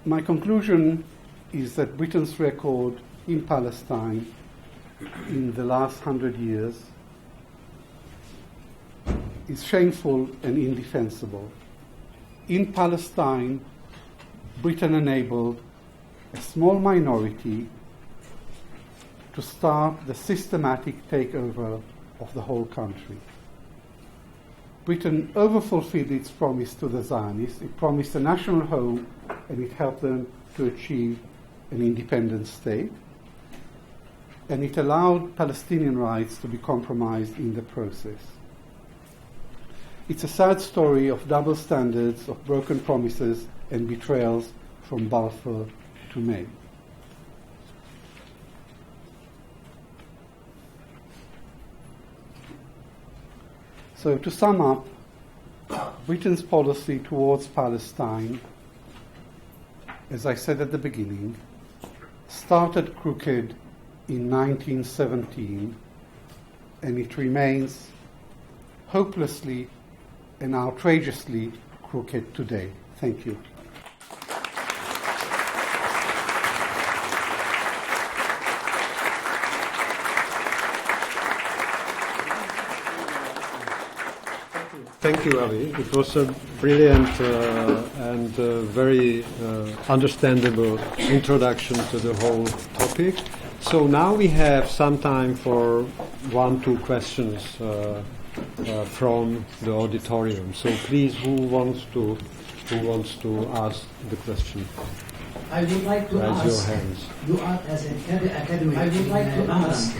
[SPEAKER 3] My conclusion is that Britain's record in Palestine in the last 100 years is shameful and indefensible. In Palestine, Britain enabled a small minority to start the systematic takeover of the whole country. Britain overfulfilled its promise to the Zionists. It promised a national home, and it helped them to achieve an independent state. And it allowed Palestinian rights to be compromised in the process. It's a sad story of double standards, of broken promises and betrayals from Balfour to May. So to sum up, Britain's policy towards Palestine, as I said at the beginning, started crooked in 1917, and it remains hopelessly and outrageously crooked today. Thank you.
[SPEAKER 2] Thank you, Avi. It was a brilliant and very understandable introduction to the whole topic. So now we have some time for 1-2 questions from the auditorium. So please, who wants to ask the question?
[SPEAKER 4] I would like to
[SPEAKER 2] Raise
[SPEAKER 4] ask.
[SPEAKER 2] your hands.
[SPEAKER 4] You are as an academic. I would like to ask.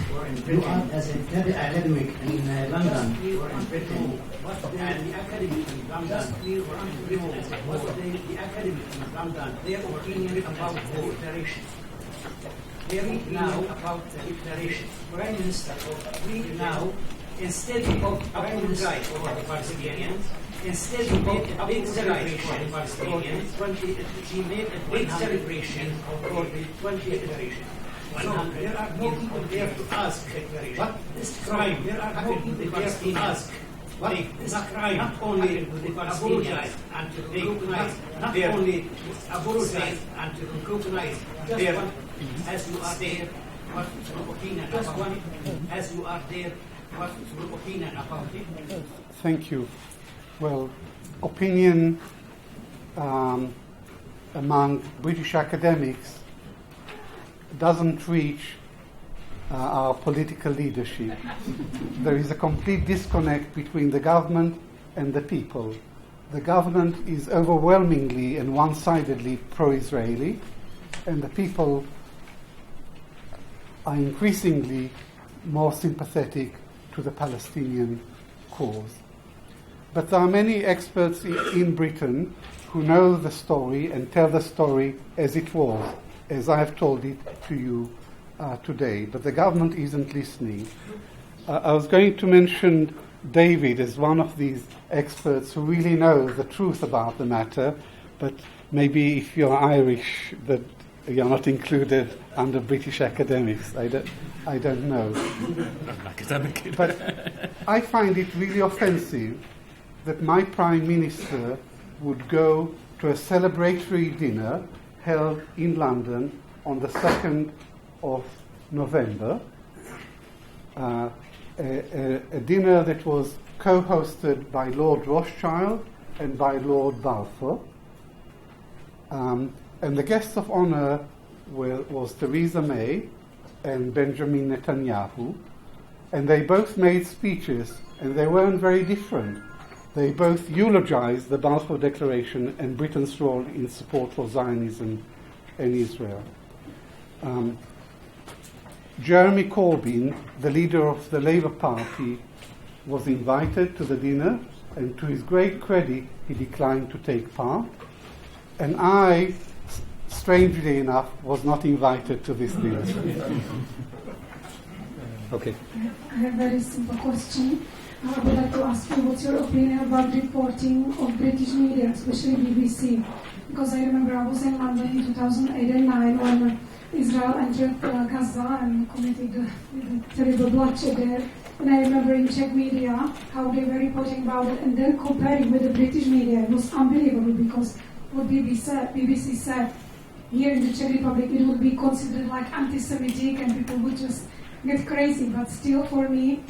[SPEAKER 4] You are as an academic in London or in Britain.
[SPEAKER 5] And the academic in London, the academic in London, their opinion about the declaration. They read now about the declaration. Prime Minister read now, instead of apologize for the Palestinians, instead of a big celebration for the Palestinians, she made a big celebration for the 20th declaration. So there are no people there to ask what this crime. There are no people there to ask what this crime. Not only to the Palestinians and to recognize, not only apologize and to recognize their, as you are there, what your opinion about it, as you are there, what your opinion about it.
[SPEAKER 3] Thank you. Well, opinion among British academics doesn't reach our political leadership. There is a complete disconnect between the government and the people. The government is overwhelmingly and one-sidedly pro-Israeli, and the people are increasingly more sympathetic to the Palestinian cause. But there are many experts in Britain who know the story and tell the story as it was, as I have told it to you today. But the government isn't listening. I was going to mention David as one of these experts who really know the truth about the matter, but maybe if you're Irish, that you're not included under British academics. I don't know. But I find it really offensive that my Prime Minister would go to a celebratory dinner held in London on the 2nd of November, a dinner that was co-hosted by Lord Rothschild and by Lord Balfour. And the guests of honor was Theresa May and Benjamin Netanyahu, and they both made speeches, and they weren't very different. They both eulogized the Balfour Declaration and Britain's role in support for Zionism and Israel. Jeremy Corbyn, the leader of the Labour Party, was invited to the dinner, and to his great credit, he declined to take part. And I, strangely enough, was not invited to this dinner.
[SPEAKER 2] Okay.
[SPEAKER 6] I have a very simple question. I would like to ask you what's your opinion about reporting of British media, especially BBC? Because I remember I was in London in 2008 and 2009 when Israel entered Gaza and committed the terrible bloodshed there. And I remember in Czech media how they were reporting about it and then comparing with the British media. It was unbelievable because what BBC said here in the Czech Republic, it would be considered like anti-Semitic and people would just get crazy. But still for me,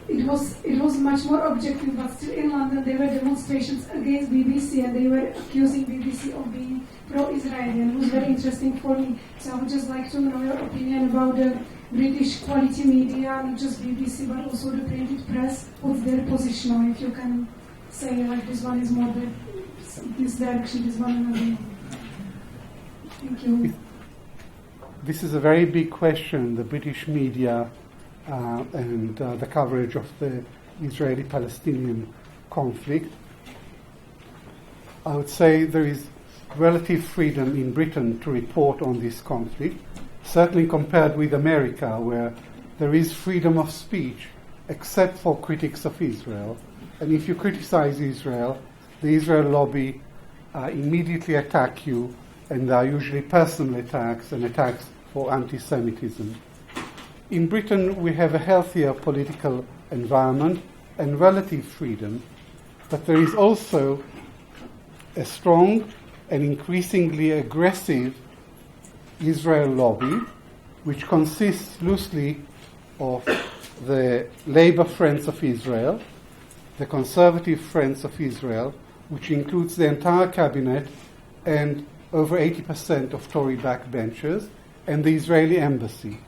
[SPEAKER 6] it was much more objective, but still in London there were demonstrations against BBC and they were accusing BBC of being pro-Israeli, and it was very interesting for me. So I would just like to know your opinion about the British quality media, not just BBC but also the printed press. What's their position, or if you can say like this one is more this direction, this one another. Thank you.
[SPEAKER 3] This is a very big question, the British media and the coverage of the Israeli-Palestinian conflict. I would say there is relative freedom in Britain to report on this conflict, certainly compared with America, where there is freedom of speech, except for critics of Israel. And if you criticize Israel, the Israel lobby immediately attack you, and there are usually personal attacks and attacks for anti-Semitism. In Britain, we have a healthier political environment and relative freedom, but there is also a strong and increasingly aggressive Israel lobby, which consists loosely of the Labour Friends of Israel the Conservative Friends of Israel, which includes the entire cabinet and over 80% of Tory backbenchers, and the Israeli embassy.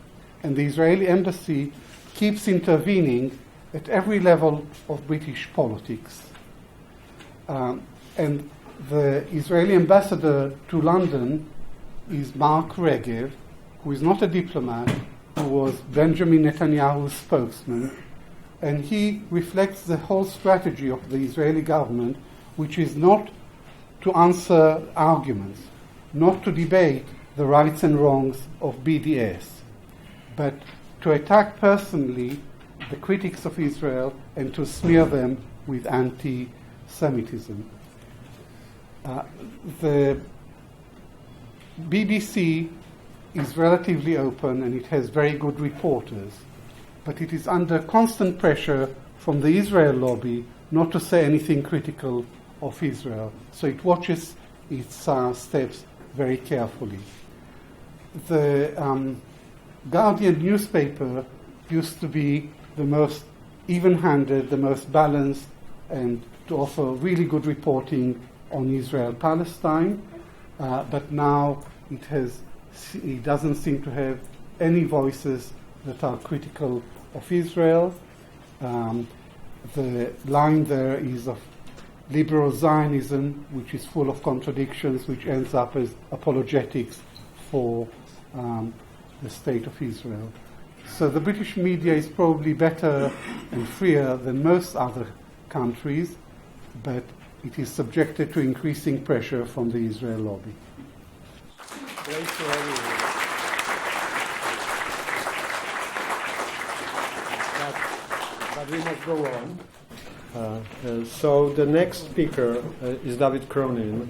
[SPEAKER 3] And the Israeli embassy keeps intervening at every level of British politics. And the Israeli ambassador to London is Mark Regev, who is not a diplomat, who was Benjamin Netanyahu's spokesman, and he reflects the whole strategy of the Israeli government, which is not to answer arguments, not to debate the rights and wrongs of BDS, but to attack personally the critics of Israel and to smear them with anti-Semitism. The BBC is relatively open and it has very good reporters, but it is under constant pressure from the Israel lobby not to say anything critical of Israel, so it watches its steps very carefully. The Guardian newspaper used to be the most even-handed, the most balanced, and to offer really good reporting on Israel-Palestine, but now it doesn't seem to have any voices that are critical of Israel. The line there is of liberal Zionism, which is full of contradictions, which ends up as apologetics for the state of Israel. So the British media is probably better and freer than most other countries, but it is subjected to increasing pressure from the Israel lobby.
[SPEAKER 2] Great to have you here. But we must go on. So the next speaker is David Cronin.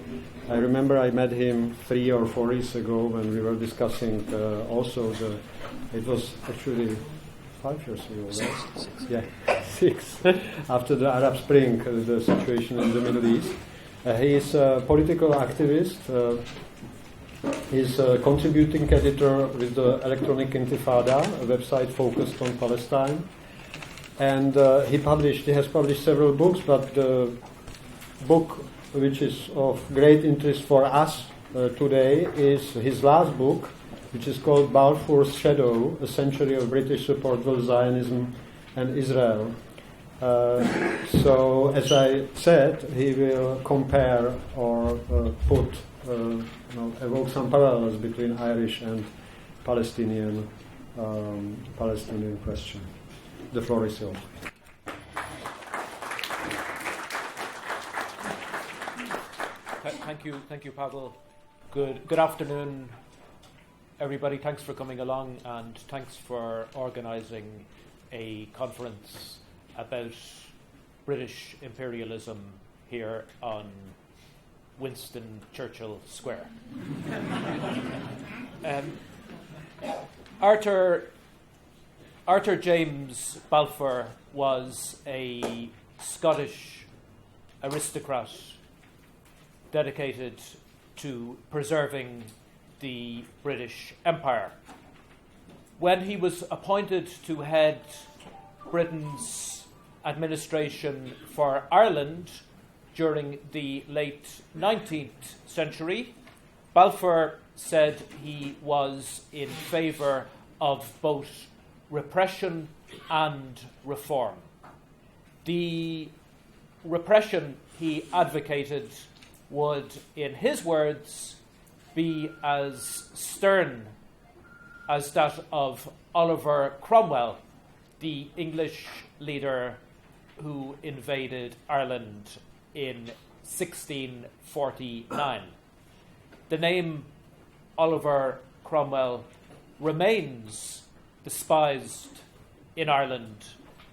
[SPEAKER 2] I remember I met him 3 or 4 years ago when we were discussing it was actually 5 years ago, right?
[SPEAKER 7] 6.
[SPEAKER 2] Yeah, 6. After the Arab Spring, the situation in the Middle East. He is a political activist. He's a contributing editor with the Electronic Intifada, a website focused on Palestine. And he has published several books, but the book which is of great interest for us today is his last book, which is called Balfour's Shadow, A Century of British Support for Zionism and Israel. So, as I said, he will compare or evoke some parallels between Irish and Palestinian question. The floor is yours.
[SPEAKER 7] Thank you, Pavel. Good afternoon, everybody. Thanks for coming along, and thanks for organising a conference about British imperialism here on Winston Churchill Square. Arthur James Balfour was a Scottish aristocrat dedicated to preserving the British Empire. When he was appointed to head Britain's administration for Ireland during the late 19th century, Balfour said he was in favour of both repression and reform. The repression he advocated would, in his words, be as stern as that of Oliver Cromwell, the English leader who invaded Ireland in 1649. The name Oliver Cromwell remains despised in Ireland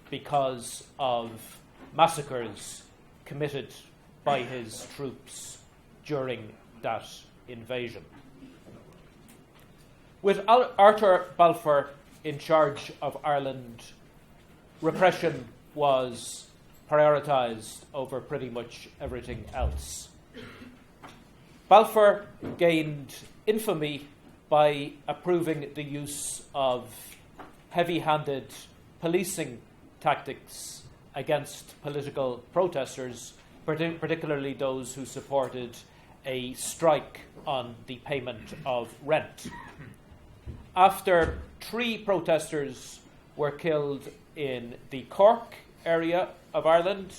[SPEAKER 7] because of massacres committed by his troops during that invasion. With Arthur Balfour in charge of Ireland, repression was prioritised over pretty much everything else. Balfour gained infamy by approving the use of heavy-handed policing tactics against political protesters, particularly those who supported a strike on the payment of rent. After 3 protesters were killed in the Cork area of Ireland,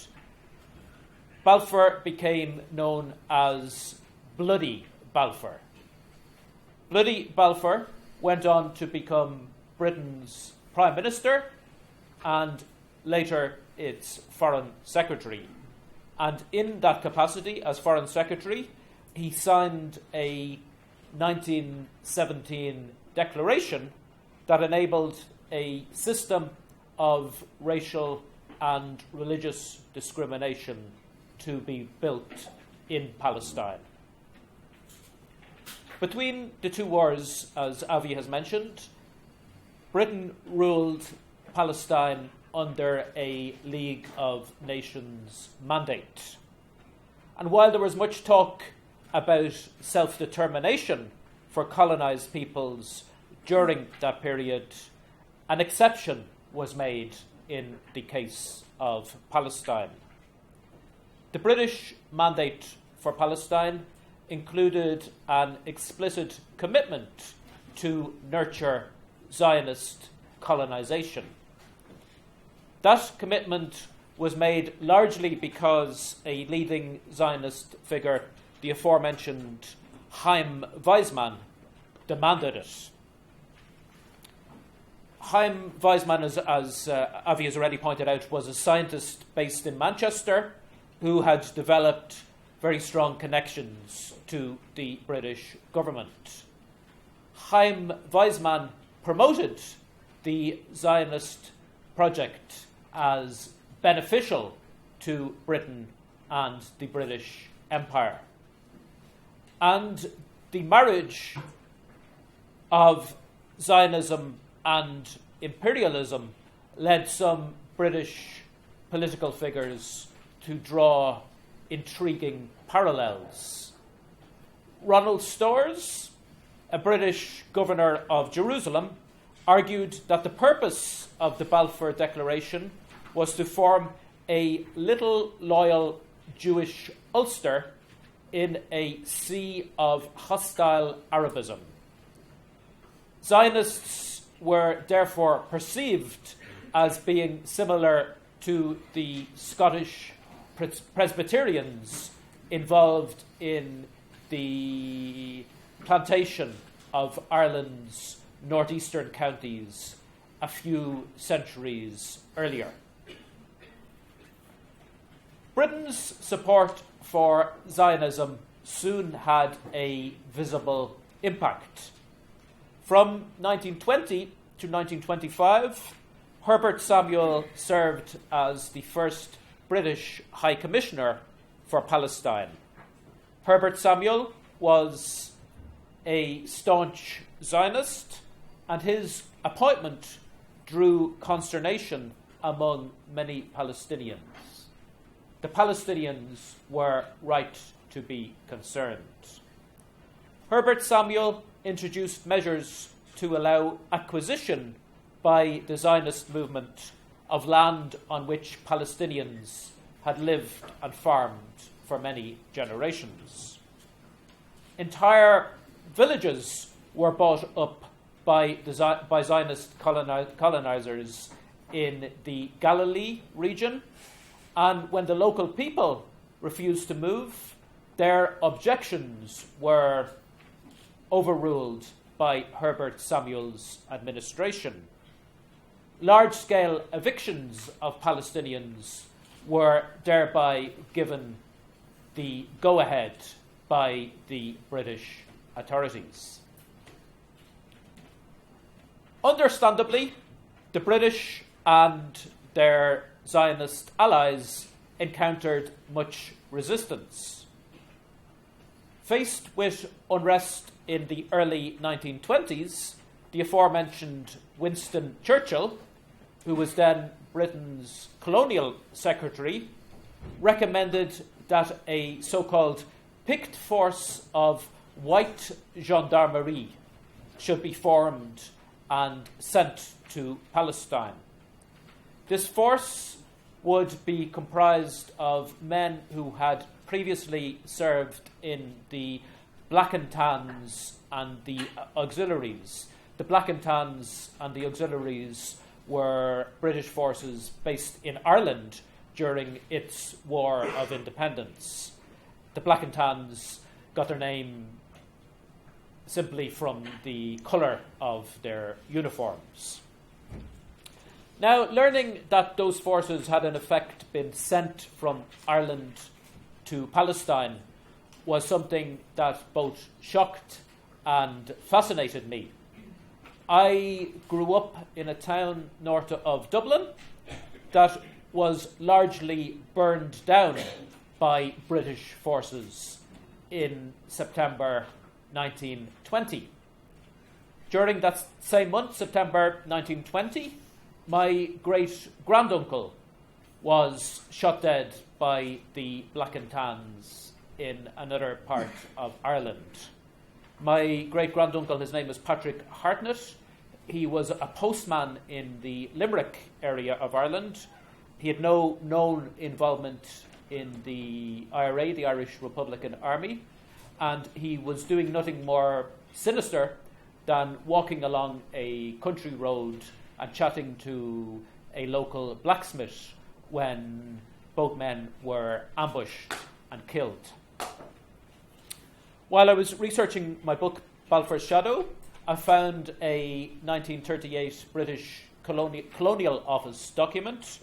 [SPEAKER 7] Balfour became known as Bloody Balfour. Bloody Balfour went on to become Britain's Prime Minister and later its Foreign Secretary. And in that capacity as Foreign Secretary, he signed a 1917 declaration that enabled a system of racial and religious discrimination to be built in Palestine. Between the 2 wars, as Avi has mentioned, Britain ruled Palestine under a League of Nations mandate. And while there was much talk about self-determination for colonized peoples during that period, an exception was made in the case of Palestine. The British mandate for Palestine included an explicit commitment to nurture Zionist colonization. That commitment was made largely because a leading Zionist figure, the aforementioned Chaim Weizmann, demanded it. Chaim Weizmann, as Avi has already pointed out, was a scientist based in Manchester who had developed very strong connections to the British government. Chaim Weizmann promoted the Zionist project as beneficial to Britain and the British Empire. And the marriage of Zionism and imperialism led some British political figures to draw intriguing parallels. Ronald Storrs, a British governor of Jerusalem, argued that the purpose of the Balfour Declaration was to form a little loyal Jewish Ulster in a sea of hostile Arabism. Zionists were therefore perceived as being similar to the Scottish Presbyterians involved in the plantation of Ireland's northeastern counties a few centuries earlier. Britain's support for Zionism soon had a visible impact. From 1920 to 1925, Herbert Samuel served as the first British High Commissioner for Palestine. Herbert Samuel was a staunch Zionist, and his appointment drew consternation among many Palestinians. The Palestinians were right to be concerned. Herbert Samuel introduced measures to allow acquisition by the Zionist movement of land on which Palestinians had lived and farmed for many generations. Entire villages were bought up by Zionist colonizers in the Galilee region, and when the local people refused to move, their objections were overruled by Herbert Samuel's administration. Large-scale evictions of Palestinians were thereby given the go-ahead by the British authorities. Understandably, the British and their Zionist allies encountered much resistance. Faced with unrest in the early 1920s, the aforementioned Winston Churchill, who was then Britain's colonial secretary, recommended that a so-called picked force of white gendarmerie should be formed and sent to Palestine. This force would be comprised of men who had previously served in the Black and Tans and the auxiliaries. The Black and Tans and the auxiliaries were British forces based in Ireland during its War of Independence. The Black and Tans got their name simply from the colour of their uniforms. Now, learning that those forces had in effect been sent from Ireland to Palestine was something that both shocked and fascinated me. I grew up in a town north of Dublin that was largely burned down by British forces in September 1920. During that same month, September 1920, my great-granduncle was shot dead by the Black and Tans in another part of Ireland. My great-granduncle, his name is Patrick Hartnett. He was a postman in the Limerick area of Ireland. He had no known involvement in the IRA, the Irish Republican Army, and he was doing nothing more sinister than walking along a country road and chatting to a local blacksmith when both men were ambushed and killed. While I was researching my book, Balfour's Shadow, I found a 1938 British Colonial Office document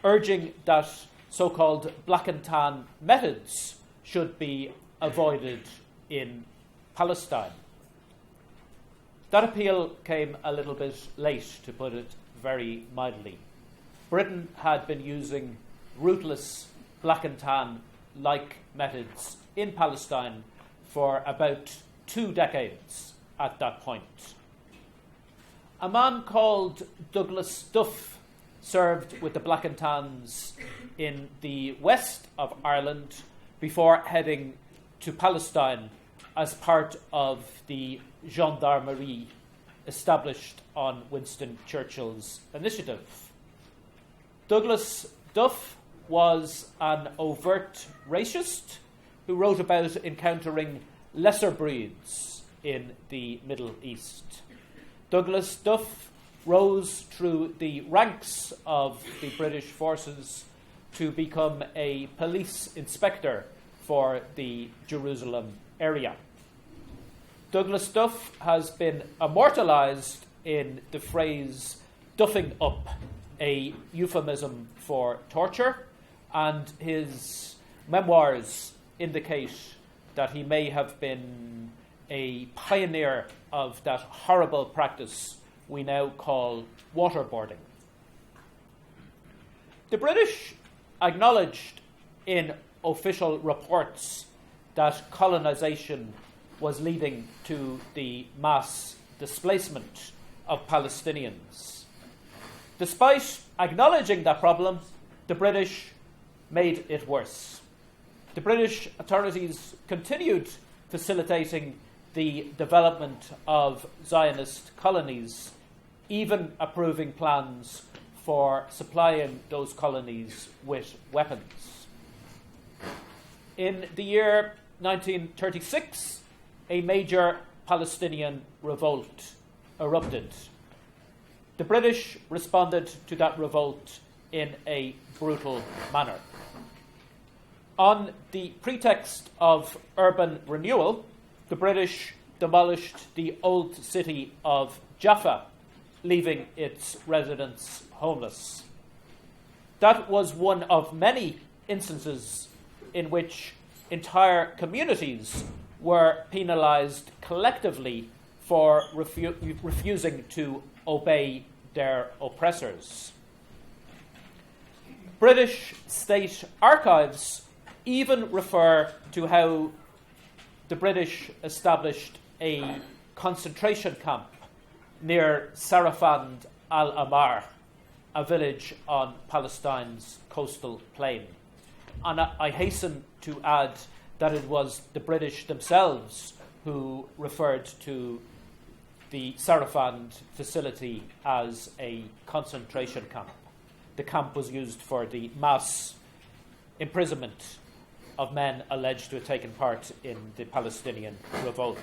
[SPEAKER 7] urging that so-called black and tan methods should be avoided in Palestine. That appeal came a little bit late, to put it very mildly. Britain had been using ruthless black and tan-like methods in Palestine for about 2 decades at that point. A man called Douglas Duff served with the Black and Tans in the west of Ireland before heading to Palestine as part of the gendarmerie established on Winston Churchill's initiative. Douglas Duff was an overt racist who wrote about encountering lesser breeds in the Middle East. Douglas Duff rose through the ranks of the British forces to become a police inspector for the Jerusalem area. Douglas Duff has been immortalised in the phrase duffing up, a euphemism for torture, and his memoirs indicate that he may have been a pioneer of that horrible practice we now call waterboarding. The British acknowledged in official reports that colonisation was leading to the mass displacement of Palestinians. Despite acknowledging that problem, the British made it worse. The British authorities continued facilitating the development of Zionist colonies, even approving plans for supplying those colonies with weapons. In the year 1936, a major Palestinian revolt erupted. The British responded to that revolt in a brutal manner. On the pretext of urban renewal, the British demolished the old city of Jaffa, leaving its residents homeless. That was one of many instances in which entire communities were penalised collectively for refusing to obey their oppressors. British state archives even refer to how the British established a concentration camp near Sarafand al-Amar, a village on Palestine's coastal plain. And I hasten to add that it was the British themselves who referred to the Sarafand facility as a concentration camp. the camp was used for the mass imprisonment of men alleged to have taken part in the Palestinian revolt.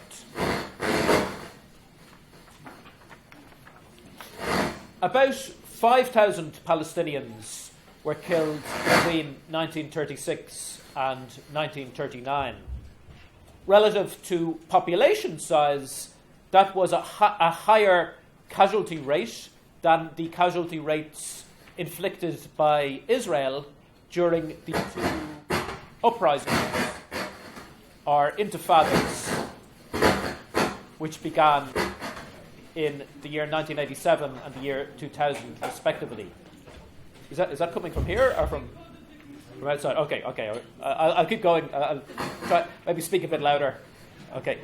[SPEAKER 7] About 5,000 Palestinians were killed between 1936 and 1939. Relative to population size, that was a higher casualty rate than the casualty rates inflicted by Israel during the two uprisings, or intifadas, which began in the year 1987 and the year 2000, respectively. Is that coming from here or from outside? Okay. I'll keep going. I'll try maybe speak a bit louder. Okay.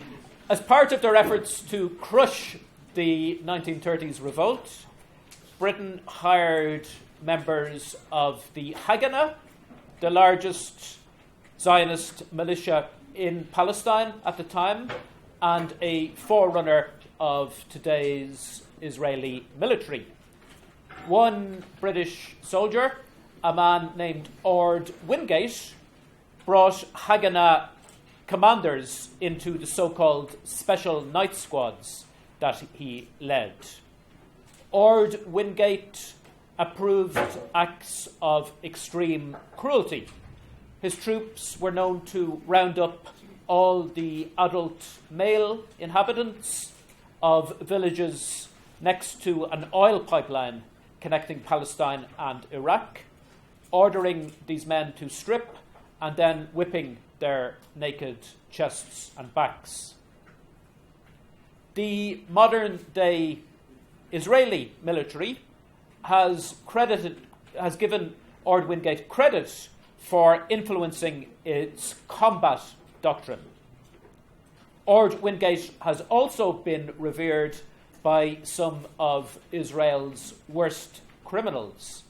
[SPEAKER 7] As part of their efforts to crush the 1930s revolt, Britain hired members of the Haganah, the largest Zionist militia in Palestine at the time, and a forerunner of today's Israeli military. One British soldier, a man named Ord Wingate, brought Haganah commanders into the so-called special night squads that he led. Ord Wingate approved acts of extreme cruelty. His troops were known to round up all the adult male inhabitants of villages next to an oil pipeline connecting Palestine and Iraq, ordering these men to strip and then whipping their naked chests and backs. The modern-day Israeli military has given Ord Wingate credit for influencing its combat doctrine. Ord Wingate has also been revered by some of Israel's worst criminals.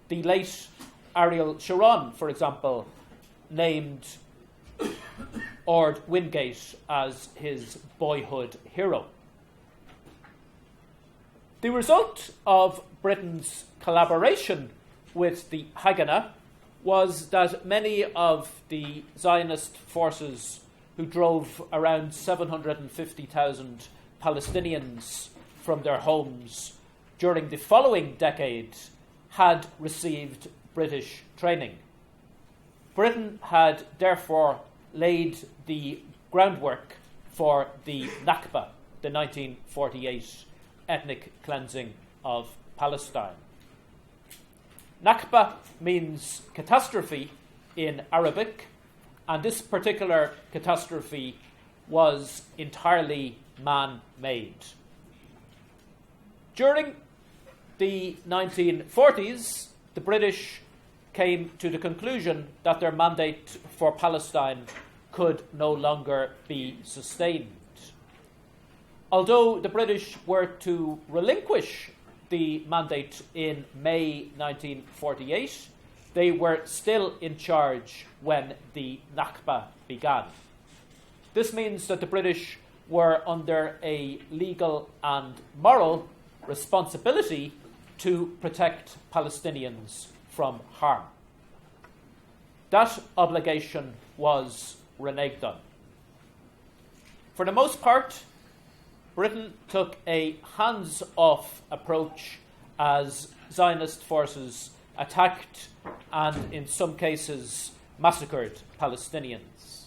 [SPEAKER 7] The late Ariel Sharon, for example, named Ord Wingate as his boyhood hero. The result of Britain's collaboration with the Haganah was that many of the Zionist forces who drove around 750,000 Palestinians from their homes during the following decade had received British training. Britain had therefore laid the groundwork for the Nakba, the 1948 ethnic cleansing of Palestine. Nakba means catastrophe in Arabic, and this particular catastrophe was entirely man-made. During the 1940s, the British came to the conclusion that their mandate for Palestine could no longer be sustained. Although the British were to relinquish the mandate in May 1948, they were still in charge when the Nakba began. This means that the British were under a legal and moral responsibility to protect Palestinians from harm. That obligation was reneged on. For the most part, Britain took a hands-off approach as Zionist forces attacked and, in some cases, massacred Palestinians.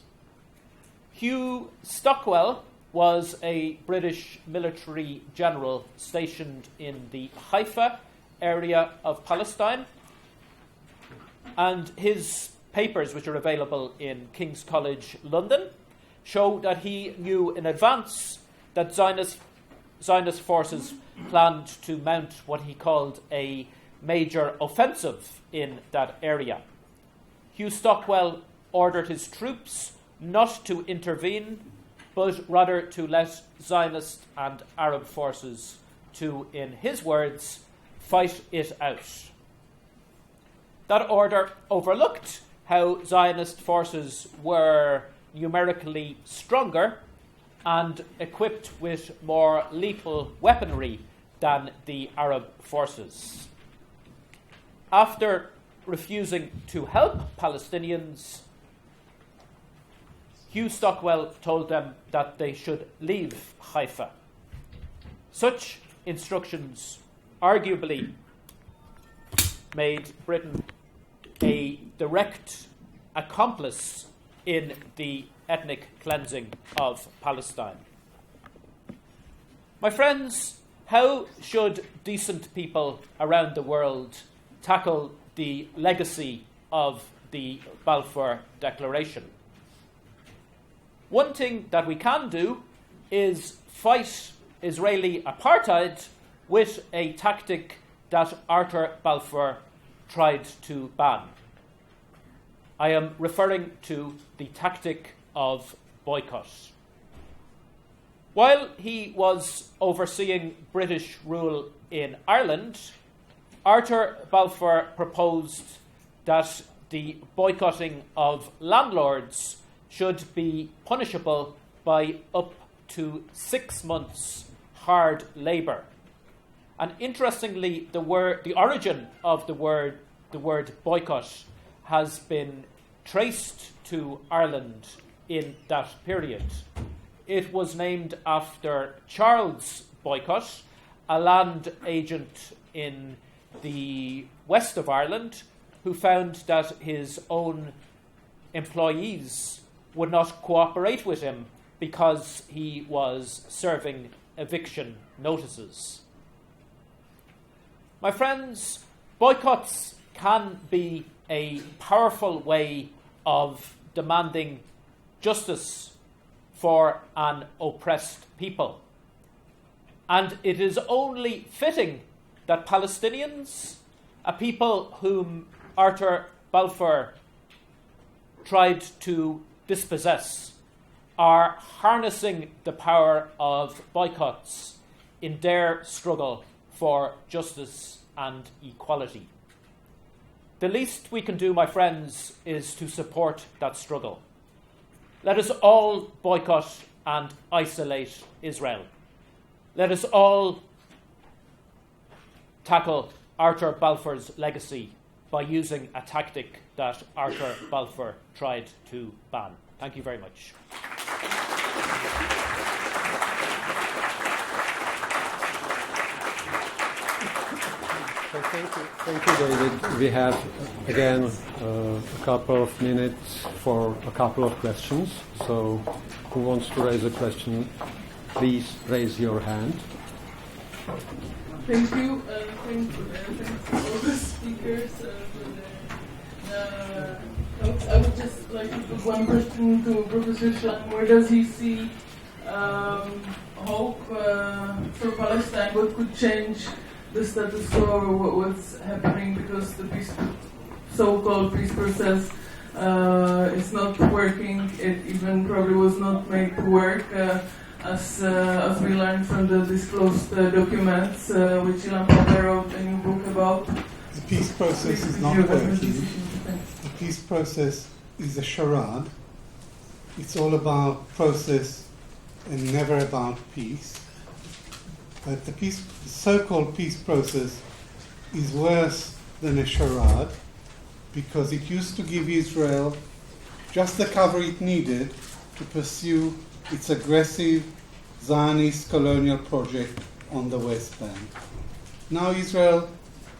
[SPEAKER 7] Hugh Stockwell was a British military general stationed in the Haifa area of Palestine, and his papers, which are available in King's College London, show that he knew in advance that Zionist forces planned to mount what he called a major offensive in that area. Hugh Stockwell ordered his troops not to intervene, but rather to let Zionist and Arab forces to, in his words, fight it out. That order overlooked how Zionist forces were numerically stronger and equipped with more lethal weaponry than the Arab forces. after refusing to help Palestinians, Hugh Stockwell told them that they should leave Haifa. Such instructions arguably made Britain a direct accomplice in the ethnic cleansing of Palestine. My friends, how should decent people around the world tackle the legacy of the Balfour Declaration? One thing that we can do is fight Israeli apartheid with a tactic that Arthur Balfour tried to ban. I am referring to the tactic of boycott. While he was overseeing British rule in Ireland, Arthur Balfour proposed that the boycotting of landlords should be punishable by up to 6 months hard labour. And interestingly, the origin of the word boycott has been traced to Ireland in that period. It was named after Charles Boycott, a land agent in the west of Ireland, who found that his own employees would not cooperate with him because he was serving eviction notices. My friends, boycotts can be a powerful way of demanding justice for an oppressed people. And it is only fitting that Palestinians, a people whom Arthur Balfour tried to dispossess, are harnessing the power of boycotts in their struggle for justice and equality. The least we can do, my friends, is to support that struggle. Let us all boycott and isolate Israel. Let us all tackle Arthur Balfour's legacy by using a tactic that Arthur Balfour tried to ban. Thank you very much.
[SPEAKER 2] So thank you, David. We have again a couple of minutes for a couple of questions. So, who wants to raise a question? Please raise your hand.
[SPEAKER 8] Thank you. Thank all the speakers talks. I would just like to put one question to Professor Shlaim. Where does he see hope for Palestine? What could change the status quo or what's happening, because the so-called peace process is not working. It even probably was not made to work, as we learned from the disclosed documents, which Ilan Pavel wrote a new book about.
[SPEAKER 3] The peace process is not working. The peace process is a charade. It's all about process and never about peace. But the so-called peace process is worse than a charade, because it used to give Israel just the cover it needed to pursue its aggressive Zionist colonial project on the West Bank. Now Israel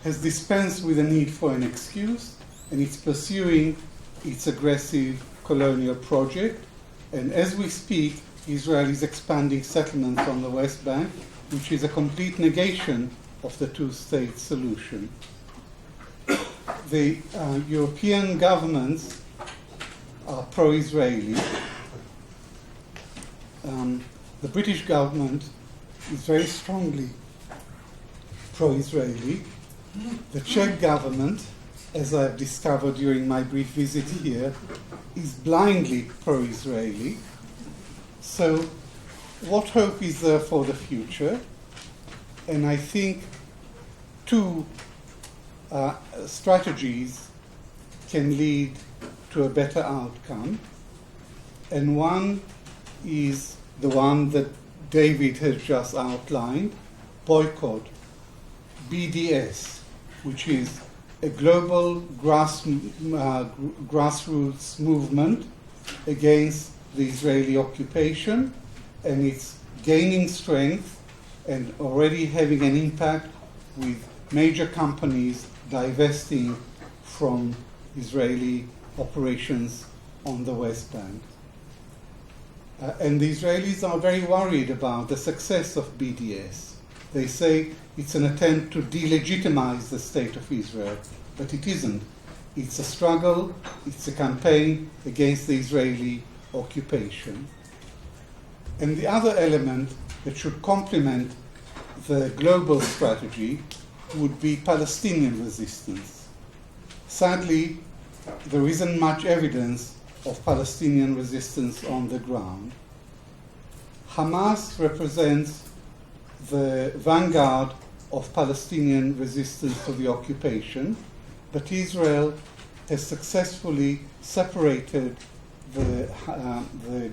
[SPEAKER 3] has dispensed with the need for an excuse, and it's pursuing its aggressive colonial project. And as we speak, Israel is expanding settlements on the West Bank, which is a complete negation of the two-state solution. The European governments are pro-Israeli. The British government is very strongly pro-Israeli. The Czech government, as I've discovered during my brief visit here, is blindly pro-Israeli. So what hope is there for the future? And I think two strategies can lead to a better outcome. And one is the one that David has just outlined, boycott, BDS, which is a global grassroots movement against the Israeli occupation, and it's gaining strength and already having an impact with major companies divesting from Israeli operations on the West Bank. And the Israelis are very worried about the success of BDS. They say it's an attempt to delegitimize the state of Israel, but it isn't. It's a struggle, it's a campaign against the Israeli occupation. And the other element that should complement the global strategy would be Palestinian resistance. Sadly, there isn't much evidence of Palestinian resistance on the ground. Hamas represents the vanguard of Palestinian resistance to the occupation, but Israel has successfully separated the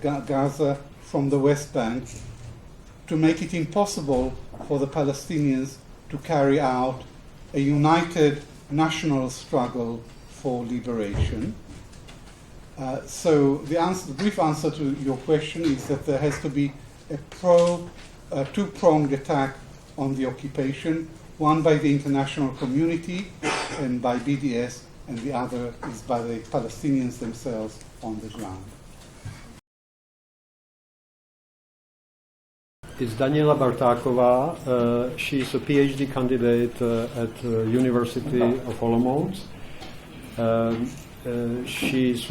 [SPEAKER 3] Gaza from the West Bank to make it impossible for the Palestinians to carry out a united national struggle for liberation. So the brief answer to your question is that there has to be a two-pronged attack on the occupation, one by the international community and by BDS, and the other is by the Palestinians themselves on the ground.
[SPEAKER 2] It's Daniela Bartáková. She's a PhD candidate at University of Olomouc. She's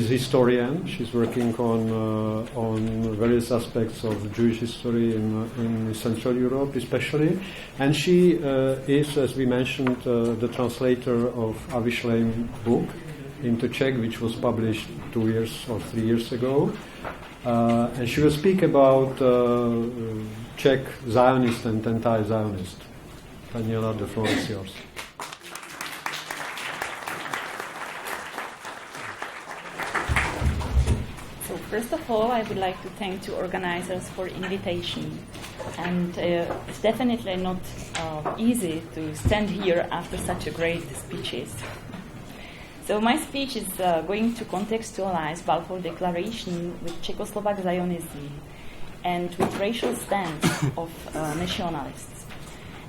[SPEAKER 2] historian. She's working on various aspects of Jewish history in Central Europe, especially. And she is, as we mentioned, the translator of Avi Shlaim's book into Czech, which was published 2 years or 3 years ago. And she will speak about Czech Zionist and anti-Zionist. Daniela, the floor is yours.
[SPEAKER 9] First of all, I would like to thank the organizers for invitation. And it's definitely not easy to stand here after such a great speeches. So my speech is going to contextualize Balfour Declaration with Czechoslovak Zionism and with racial stance of nationalists.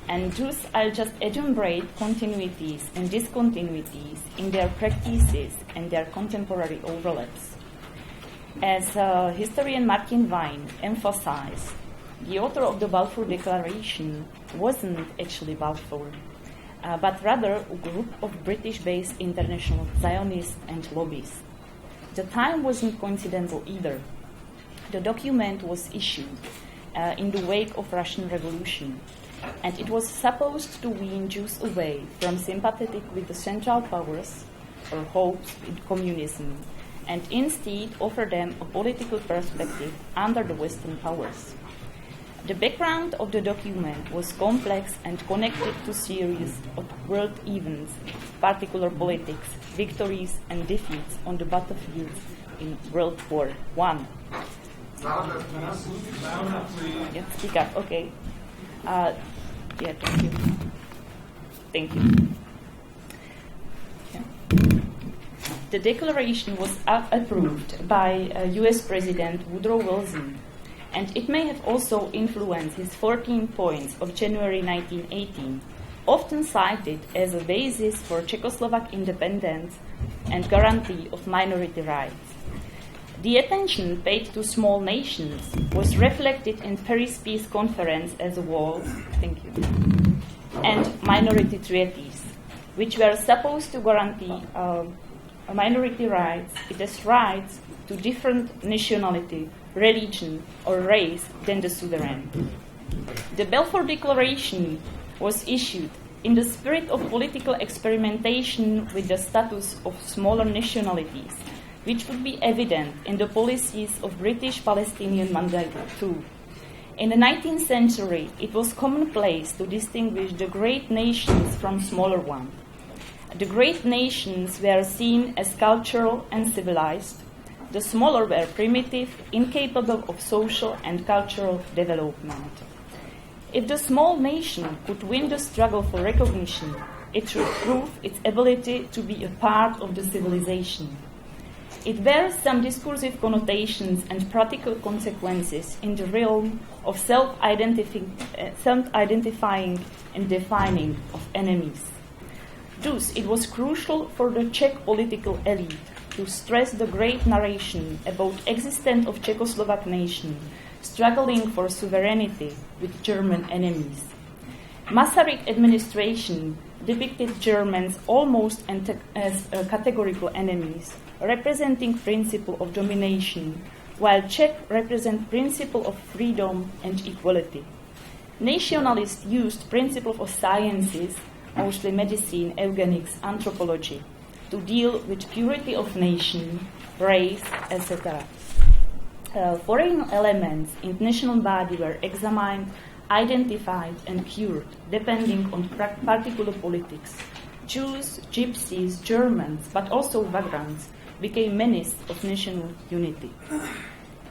[SPEAKER 9] And thus I'll just enumerate continuities and discontinuities in their practices and their contemporary overlaps. As historian Martin Wein emphasized, the author of the Balfour Declaration wasn't actually Balfour, but rather a group of British-based international Zionists and lobbyists. The time wasn't coincidental either. The document was issued in the wake of Russian Revolution, and it was supposed to wean Jews away from sympathetic with the Central Powers or hopes in communism, and instead offer them a political perspective under the Western powers. The background of the document was complex and connected to series of world events, particular politics, victories and defeats on the battlefields in World War I. Yeah, speak up, okay. Yeah, thank you. Thank you. Yeah. The declaration was approved by US President Woodrow Wilson, and it may have also influenced his 14 points of January 1918, often cited as a basis for Czechoslovak independence and guarantee of minority rights. The attention paid to small nations was reflected in Paris Peace Conference as a whole, and minority treaties, which were supposed to guarantee minority rights, it has rights to different nationality, religion, or race than the suzerain. The Balfour Declaration was issued in the spirit of political experimentation with the status of smaller nationalities, which would be evident in the policies of British Palestinian Mandate too. In the 19th century, it was commonplace to distinguish the great nations from smaller ones. The great nations were seen as cultural and civilized. The smaller were primitive, incapable of social and cultural development. If the small nation could win the struggle for recognition, it should prove its ability to be a part of the civilization. It bears some discursive connotations and practical consequences in the realm of self-identifying and defining of enemies. Thus, it was crucial for the Czech political elite to stress the great narration about existence of Czechoslovak nation struggling for sovereignty with German enemies. Masaryk administration depicted Germans almost as categorical enemies, representing principle of domination, while Czech represent principle of freedom and equality. Nationalists used principle of sciences, mostly medicine, eugenics, anthropology, to deal with purity of nation, race, etc. Foreign elements in national body were examined, identified and cured, depending on particular politics. Jews, Gypsies, Germans, but also vagrants became menace of national unity.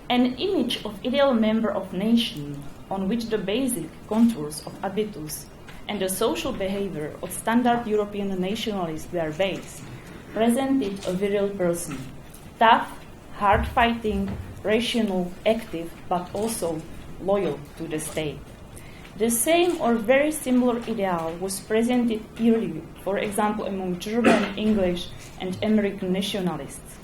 [SPEAKER 9] An image of ideal member of nation, on which the basic contours of habitus and the social behavior of standard European nationalists were based, presented a virile person, tough, hard-fighting, rational, active, but also loyal to the state. The same or very similar ideal was presented earlier, for example, among German, English, and American nationalists.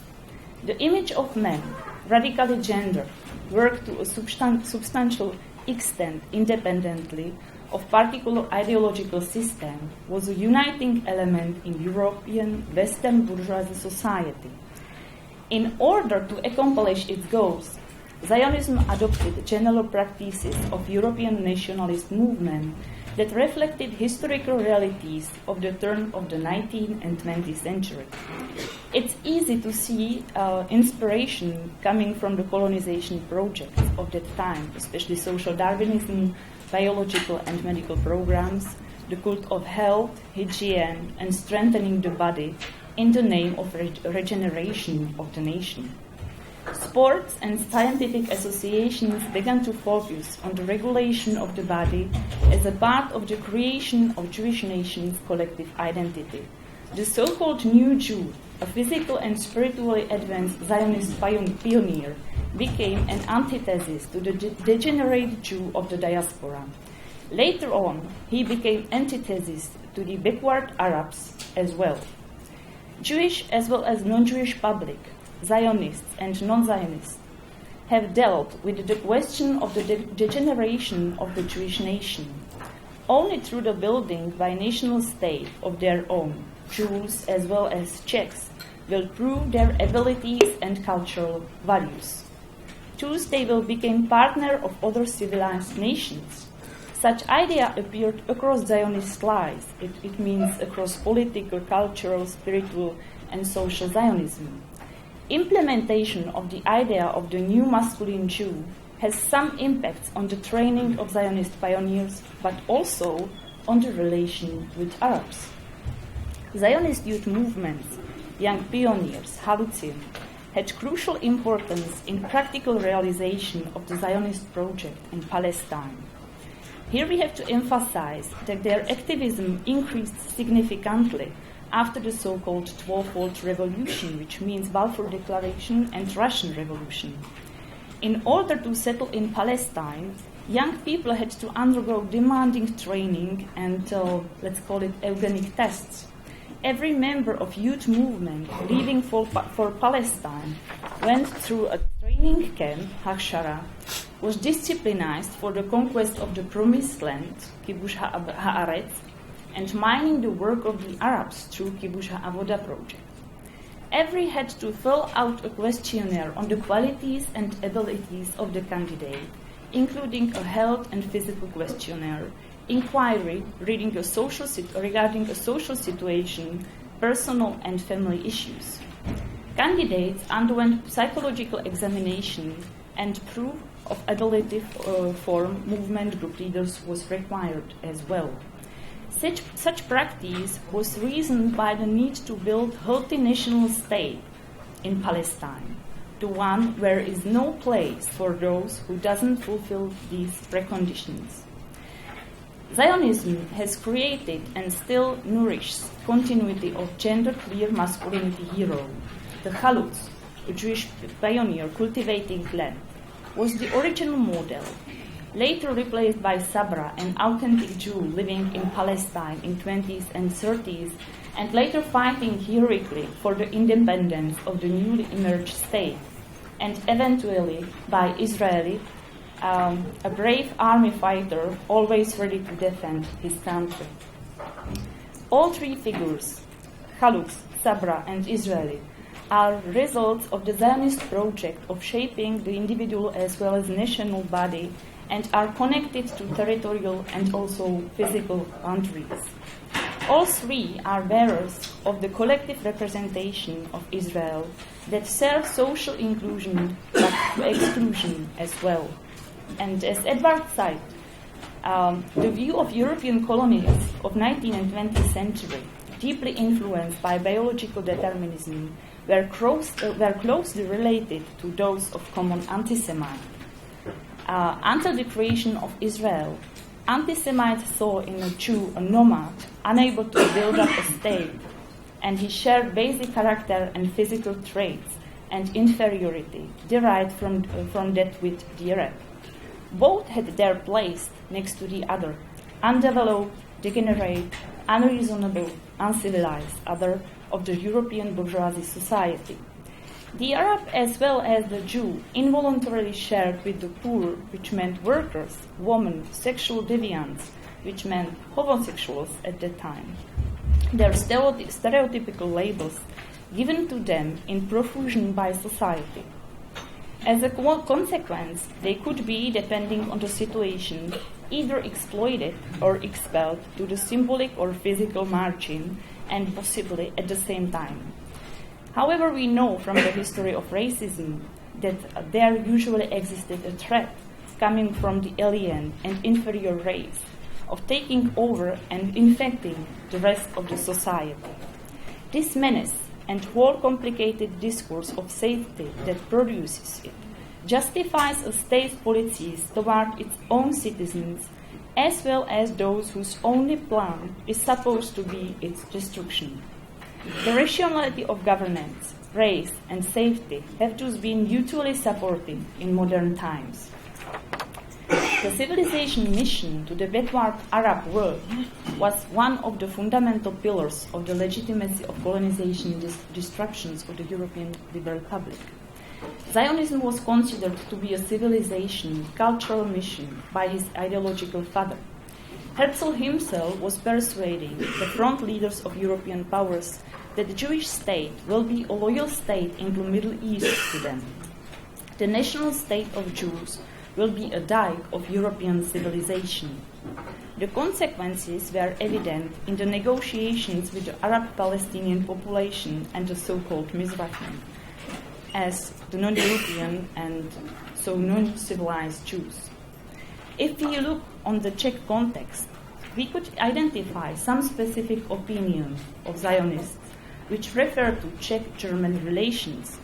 [SPEAKER 9] The image of man, radically gendered, worked to a substantial extent independently of particular ideological system, was a uniting element in European Western bourgeoisie society. In order to accomplish its goals, Zionism adopted general practices of European nationalist movement that reflected historical realities of the turn of the 19th and 20th century. It's easy to see inspiration coming from the colonization projects of that time, especially social Darwinism, biological and medical programs, the cult of health, hygiene, and strengthening the body in the name of regeneration of the nation. Sports and scientific associations began to focus on the regulation of the body as a part of the creation of Jewish nation's collective identity. The so-called New Jew, a physical and spiritually advanced Zionist pioneer, became an antithesis to the degenerate Jew of the diaspora. Later on, he became antithesis to the backward Arabs as well. Jewish as well as non-Jewish public, Zionists and non-Zionists, have dealt with the question of the degeneration of the Jewish nation. Only through the building by national state of their own, Jews as well as Czechs will prove their abilities and cultural values. Thus they will become partner of other civilized nations. Such idea appeared across Zionist lives. It means across political, cultural, spiritual, and social Zionism. Implementation of the idea of the new masculine Jew has some impacts on the training of Zionist pioneers, but also on the relation with Arabs. Zionist youth movements, young pioneers, Halutzim, had crucial importance in practical realization of the Zionist project in Palestine. Here we have to emphasize that their activism increased significantly after the so-called 12-Volt Revolution, which means Balfour Declaration and Russian Revolution. In order to settle in Palestine, young people had to undergo demanding training and, let's call it, eugenic tests. Every member of youth movement leaving for Palestine went through a training camp, Hakshara, was disciplinized for the conquest of the Promised Land, Kibush Haaretz, and mining the work of the Arabs through Kibush Ha'avoda project. Every had to fill out a questionnaire on the qualities and abilities of the candidate, including a health and physical questionnaire, inquiry regarding a social situation, personal and family issues. Candidates underwent psychological examination and proof of ability for movement group leaders was required as well. Such practice was reasoned by the need to build healthy national state in Palestine, the one where is no place for those who doesn't fulfill these preconditions. Zionism has created and still nourishes continuity of gender-clear masculinity hero. The Chalutz, a Jewish pioneer cultivating land, was the original model, later replaced by Sabra, an authentic Jew living in Palestine in 20s and 30s, and later fighting heroically for the independence of the newly emerged state, and eventually by Israeli, a brave army fighter always ready to defend his country. All three figures, Chalutz, Sabra, and Israeli, are results of the Zionist project of shaping the individual as well as national body and are connected to territorial and also physical boundaries. All three are bearers of the collective representation of Israel that serves social inclusion but exclusion as well. And as Edward cited, the view of European colonialists of 19th and 20th century, deeply influenced by biological determinism, were closely related to those of common anti-Semite. Until the creation of Israel, anti-Semites saw in a Jew a nomad, unable to build up a state, and he shared basic character and physical traits and inferiority derived from that with the Arab. Both had their place next to the other, undeveloped, degenerate, unreasonable, uncivilized other of the European bourgeoisie society. The Arab as well as the Jew involuntarily shared with the poor, which meant workers, women, sexual deviants, which meant homosexuals at that time. Their stereotypical labels given to them in profusion by society. As a consequence, they could be, depending on the situation, either exploited or expelled to the symbolic or physical margin, and possibly at the same time. However, we know from the history of racism that there usually existed a threat coming from the alien and inferior race of taking over and infecting the rest of the society. This menace and whole complicated discourse of safety that produces it justifies a state's policies toward its own citizens as well as those whose only plan is supposed to be its destruction. The rationality of governance, race, and safety have thus been mutually supportive in modern times. The civilization mission to the backward Arab world was one of the fundamental pillars of the legitimacy of colonization destructions of the European liberal public. Zionism was considered to be a civilization, cultural mission by his ideological father. Herzl himself was persuading the front leaders of European powers that the Jewish state will be a loyal state in the Middle East to them. The national state of Jews will be a dike of European civilization. The consequences were evident in the negotiations with the Arab Palestinian population and the so-called Mizrahim, as the non-European and so non-civilized Jews. If we look on the Czech context, we could identify some specific opinions of Zionists which refer to Czech-German relations.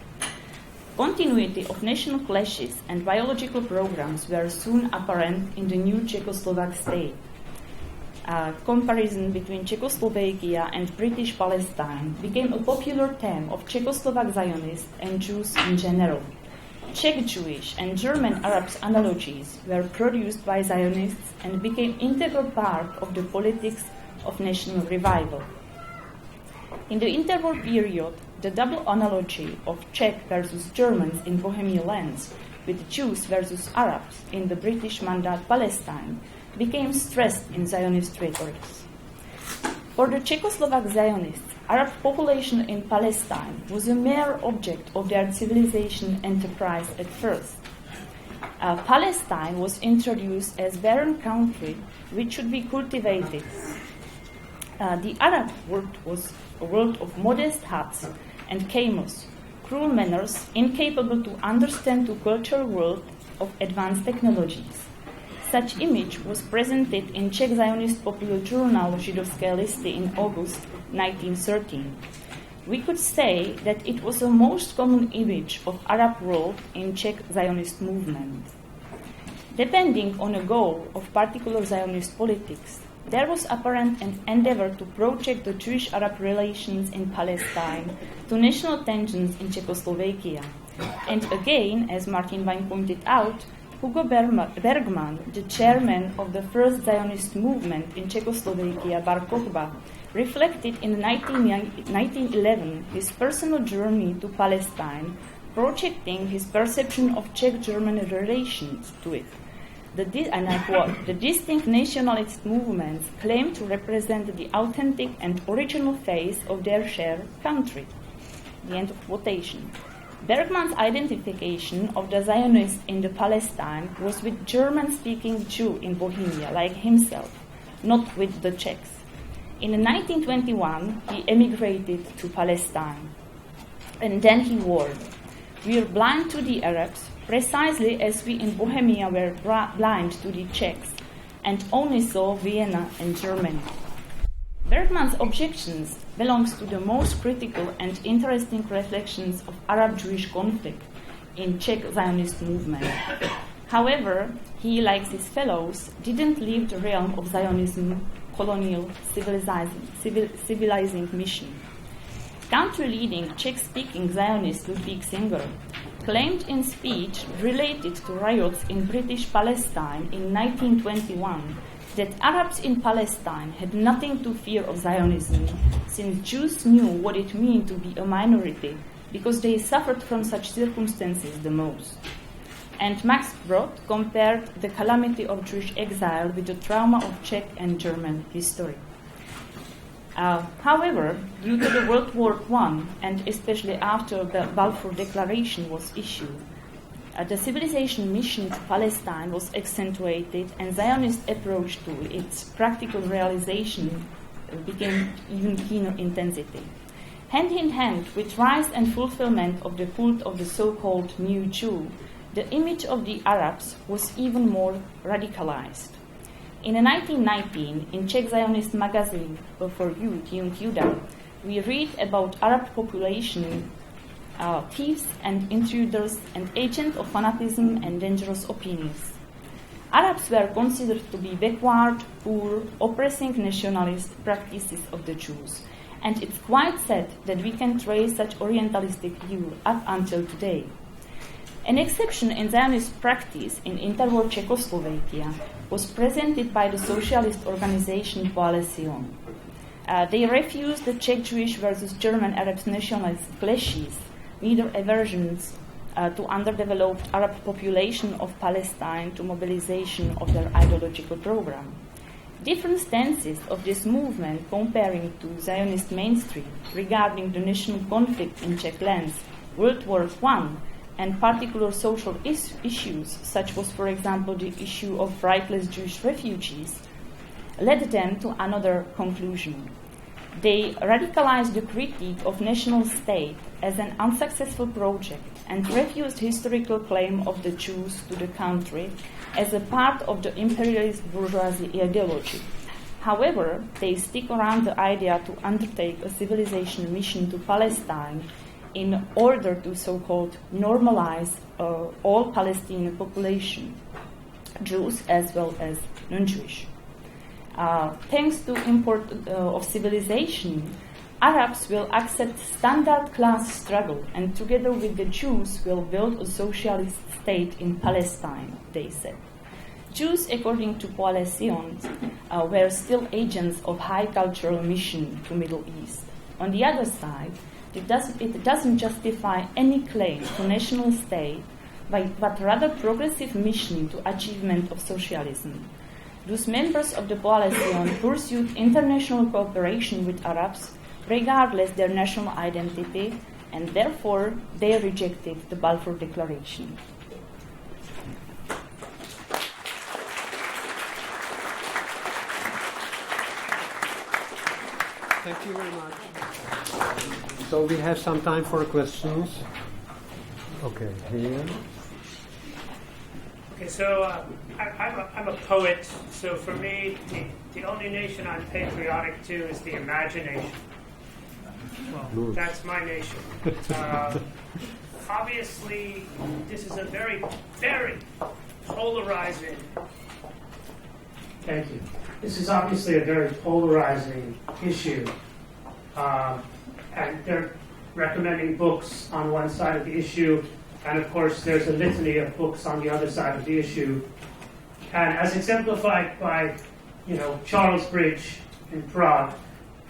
[SPEAKER 9] Continuity of national clashes and biological programs were soon apparent in the new Czechoslovak state. Comparison between Czechoslovakia and British Palestine became a popular theme of Czechoslovak Zionists and Jews in general. Czech Jewish and German Arab analogies were produced by Zionists and became integral part of the politics of national revival. In the interwar period, the double analogy of Czech versus Germans in Bohemian lands with Jews versus Arabs in the British Mandate Palestine became stressed in Zionist rhetorics. For the Czechoslovak Zionists, Arab population in Palestine was a mere object of their civilization enterprise at first. Palestine was introduced as barren country which should be cultivated. The Arab world was a world of modest huts and camels, cruel manners, incapable to understand the cultural world of advanced technologies. Such image was presented in Czech Zionist popular journal Židovské listy in August 1913. We could say that it was the most common image of Arab world in Czech Zionist movement. Depending on a goal of particular Zionist politics, there was apparent an endeavor to project the Jewish-Arab relations in Palestine to national tensions in Czechoslovakia. And again, as Martin Wein pointed out, Hugo Bergman, the chairman of the first Zionist movement in Czechoslovakia, Bartáková, reflected in 1911 his personal journey to Palestine, projecting his perception of Czech-German relations to it. And I quote, "The distinct nationalist movements claim to represent the authentic and original face of their shared country." The end of quotation. Bergman's identification of the Zionists in the Palestine was with German-speaking Jew in Bohemia, like himself, not with the Czechs. In 1921, he emigrated to Palestine. And then he warned, "We are blind to the Arabs, precisely as we in Bohemia were blind to the Czechs, and only saw Vienna and Germany." Bergman's objections belongs to the most critical and interesting reflections of Arab-Jewish conflict in Czech Zionist movement. However, he, like his fellows, didn't leave the realm of Zionism colonial civilizing mission. Country-leading Czech-speaking Zionist Ludwig Singer claimed in speech related to riots in British Palestine in 1921 that Arabs in Palestine had nothing to fear of Zionism, since Jews knew what it meant to be a minority, because they suffered from such circumstances the most. And Max Brod compared the calamity of Jewish exile with the trauma of Czech and German history. However, due to the World War I, and especially after the Balfour Declaration was issued, the civilization mission to Palestine was accentuated, and Zionist approach to its practical realization became even keener intensity. Hand in hand with rise and fulfillment of the cult of the so-called New Jew, the image of the Arabs was even more radicalized. In 1919, in Czech Zionist magazine for youth, Young Juda, we read about Arab population thieves and intruders and agents of fanatism and dangerous opinions. Arabs were considered to be backward, poor, oppressing nationalist practices of the Jews, and it's quite sad that we can trace such orientalistic view up until today. An exception in Zionist practice in interwar Czechoslovakia was presented by the socialist organization Coalition. They refused the Czech Jewish versus German Arab nationalist clashes, neither aversions to underdeveloped Arab population of Palestine to mobilization of their ideological program. Different stances of this movement comparing to Zionist mainstream regarding the national conflict in Czech lands, World War I, and particular social issues, such was, for example, the issue of rightless Jewish refugees, led them to another conclusion. They radicalized the critique of national state as an unsuccessful project and refused historical claim of the Jews to the country as a part of the imperialist bourgeoisie ideology. However, they stick around the idea to undertake a civilization mission to Palestine in order to so-called normalize all Palestinian population, Jews as well as non-Jewish. Thanks to import of civilization, Arabs will accept standard class struggle and together with the Jews will build a socialist state in Palestine, they said. Jews, according to Coalition, were still agents of high cultural mission to Middle East. On the other side, it doesn't justify any claim to national state, but rather progressive mission to achievement of socialism. Those members of the Coalition pursued international cooperation with Arabs regardless their national identity, and therefore they rejected the Balfour Declaration.
[SPEAKER 2] Thank you very much. So we have some time for questions. Okay, here.
[SPEAKER 10] Okay, so I'm a poet, so for me, the only nation I'm patriotic to is the imagination. Well, that's my nation. Obviously, this is a very, very, polarizing. Thank you. This is obviously a very polarizing issue. And they're recommending books on one side of the issue, and of course there's a litany of books on the other side of the issue. And as exemplified by, Charles Bridge in Prague,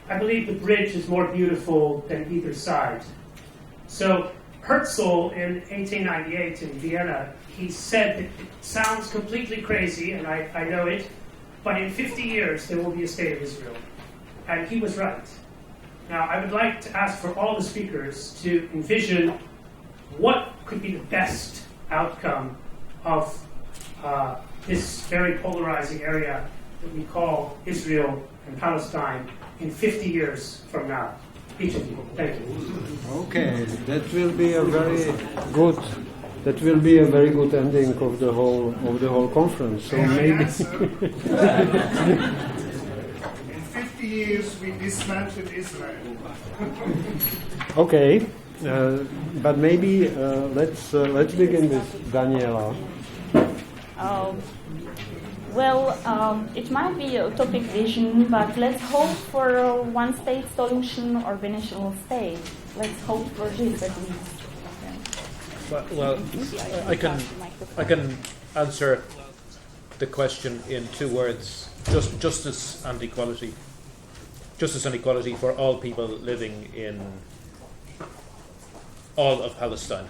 [SPEAKER 10] I believe the bridge is more beautiful than either side. So Herzl in 1898 in Vienna, he said that it sounds completely crazy, and I know it, but in 50 years there will be a state of Israel. And he was right. Now, I would like to ask for all the speakers to envision what could be the best outcome of this very polarizing area that we call Israel and Palestine in 50 years from now. Each of you. Thank you.
[SPEAKER 2] Okay, that will be a very good ending of the whole conference. So maybe.
[SPEAKER 11] In 50 years, we dismantled Israel.
[SPEAKER 2] Okay, but maybe let's begin with Daniela.
[SPEAKER 9] It might be a utopic vision, but let's hope for a one-state solution or binational state. Let's hope for this at least.
[SPEAKER 7] Well, I can answer the question in two words: justice and equality. Justice and equality for all people living in all of Palestine.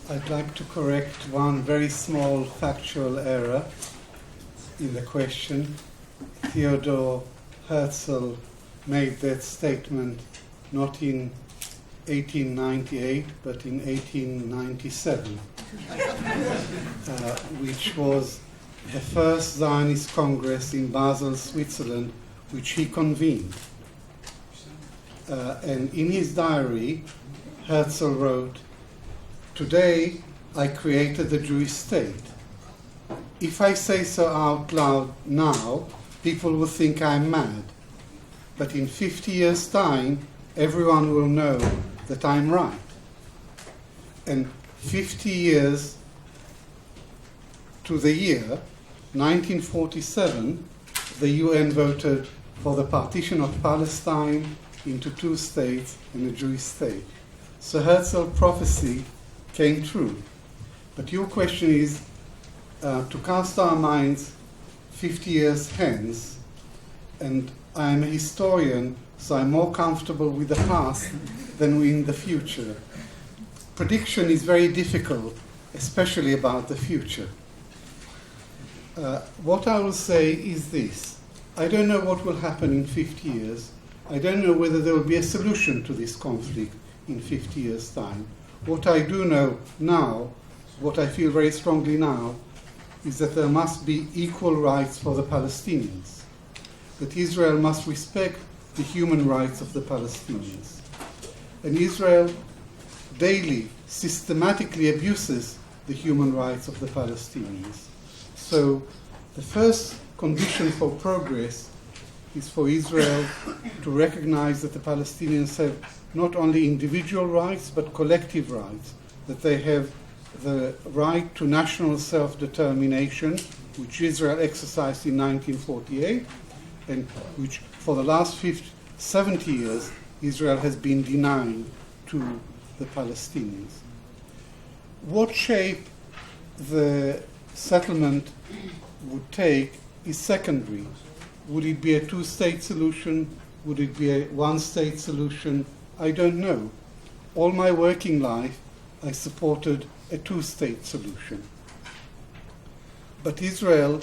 [SPEAKER 3] I'd like to correct one very small factual error in the question. Theodor Herzl made that statement not in 1898 but in 1897, which was the first Zionist Congress in Basel, Switzerland, which he convened. And in his diary, Herzl wrote, "Today I created the Jewish state. If I say so out loud now, people will think I'm mad. But in 50 years' time, everyone will know that I'm right." And 50 years to the year, 1947, the UN voted for the partition of Palestine into two states and a Jewish state. So Herzl's prophecy came true. But your question is to cast our minds 50 years hence, and I'm a historian, so I'm more comfortable with the past than in the future. Prediction is very difficult, especially about the future. What I will say is this. I don't know what will happen in 50 years. I don't know whether there will be a solution to this conflict in 50 years' time. What I do know now, what I feel very strongly now, is that there must be equal rights for the Palestinians, that Israel must respect the human rights of the Palestinians. And Israel daily, systematically abuses the human rights of the Palestinians. So the first condition for progress is for Israel to recognize that the Palestinians have not only individual rights but collective rights, that they have the right to national self-determination, which Israel exercised in 1948, and which for the last 70 years Israel has been denying to the Palestinians. What shape the settlement would take is secondary. Would it be a two-state solution? Would it be a one-state solution? I don't know. All my working life, I supported a two-state solution. But Israel,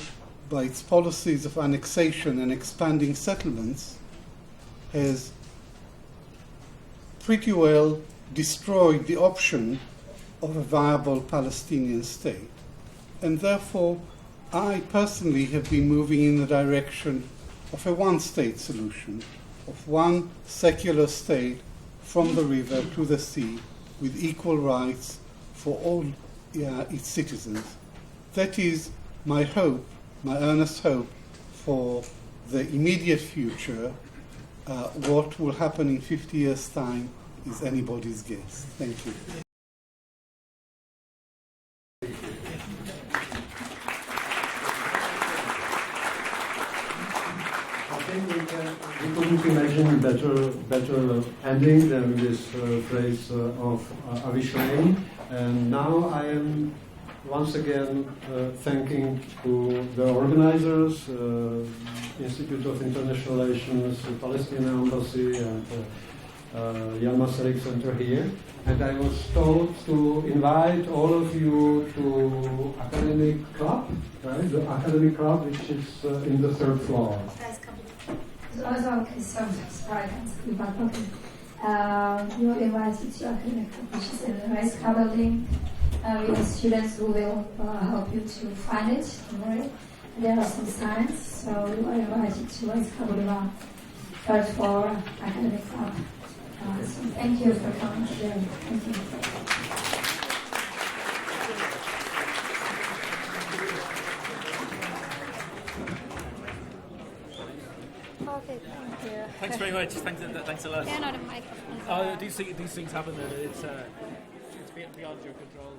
[SPEAKER 3] by its policies of annexation and expanding settlements, has pretty well destroyed the option of a viable Palestinian state. And therefore, I personally have been moving in the direction of a one-state solution, of one secular state from the river to the sea with equal rights for all its citizens. That is my hope, my earnest hope for the immediate future. What will happen in 50 years' time is anybody's guess. Thank you.
[SPEAKER 2] I think we couldn't imagine better ending than this phrase of Avi Shlaim. And now I am once again thanking to the organizers, Institute of International Relations, Palestinian Embassy, and Masaryk Center here. And I was told to invite all of you to Academic Club, right? The Academic Club, which is in the third floor.
[SPEAKER 12] You are invited to Academic Club, which is in the Rice Club building. We have students who will help you to find it. Right? There are some signs, so you are invited to Rice Club, third floor, Academic Club. So thank you for coming here. Thank you.
[SPEAKER 13] Okay, thank you.
[SPEAKER 14] Thanks very much. Thanks a lot.
[SPEAKER 13] Yeah, not a microphone.
[SPEAKER 14] These things happen. It's beyond your control.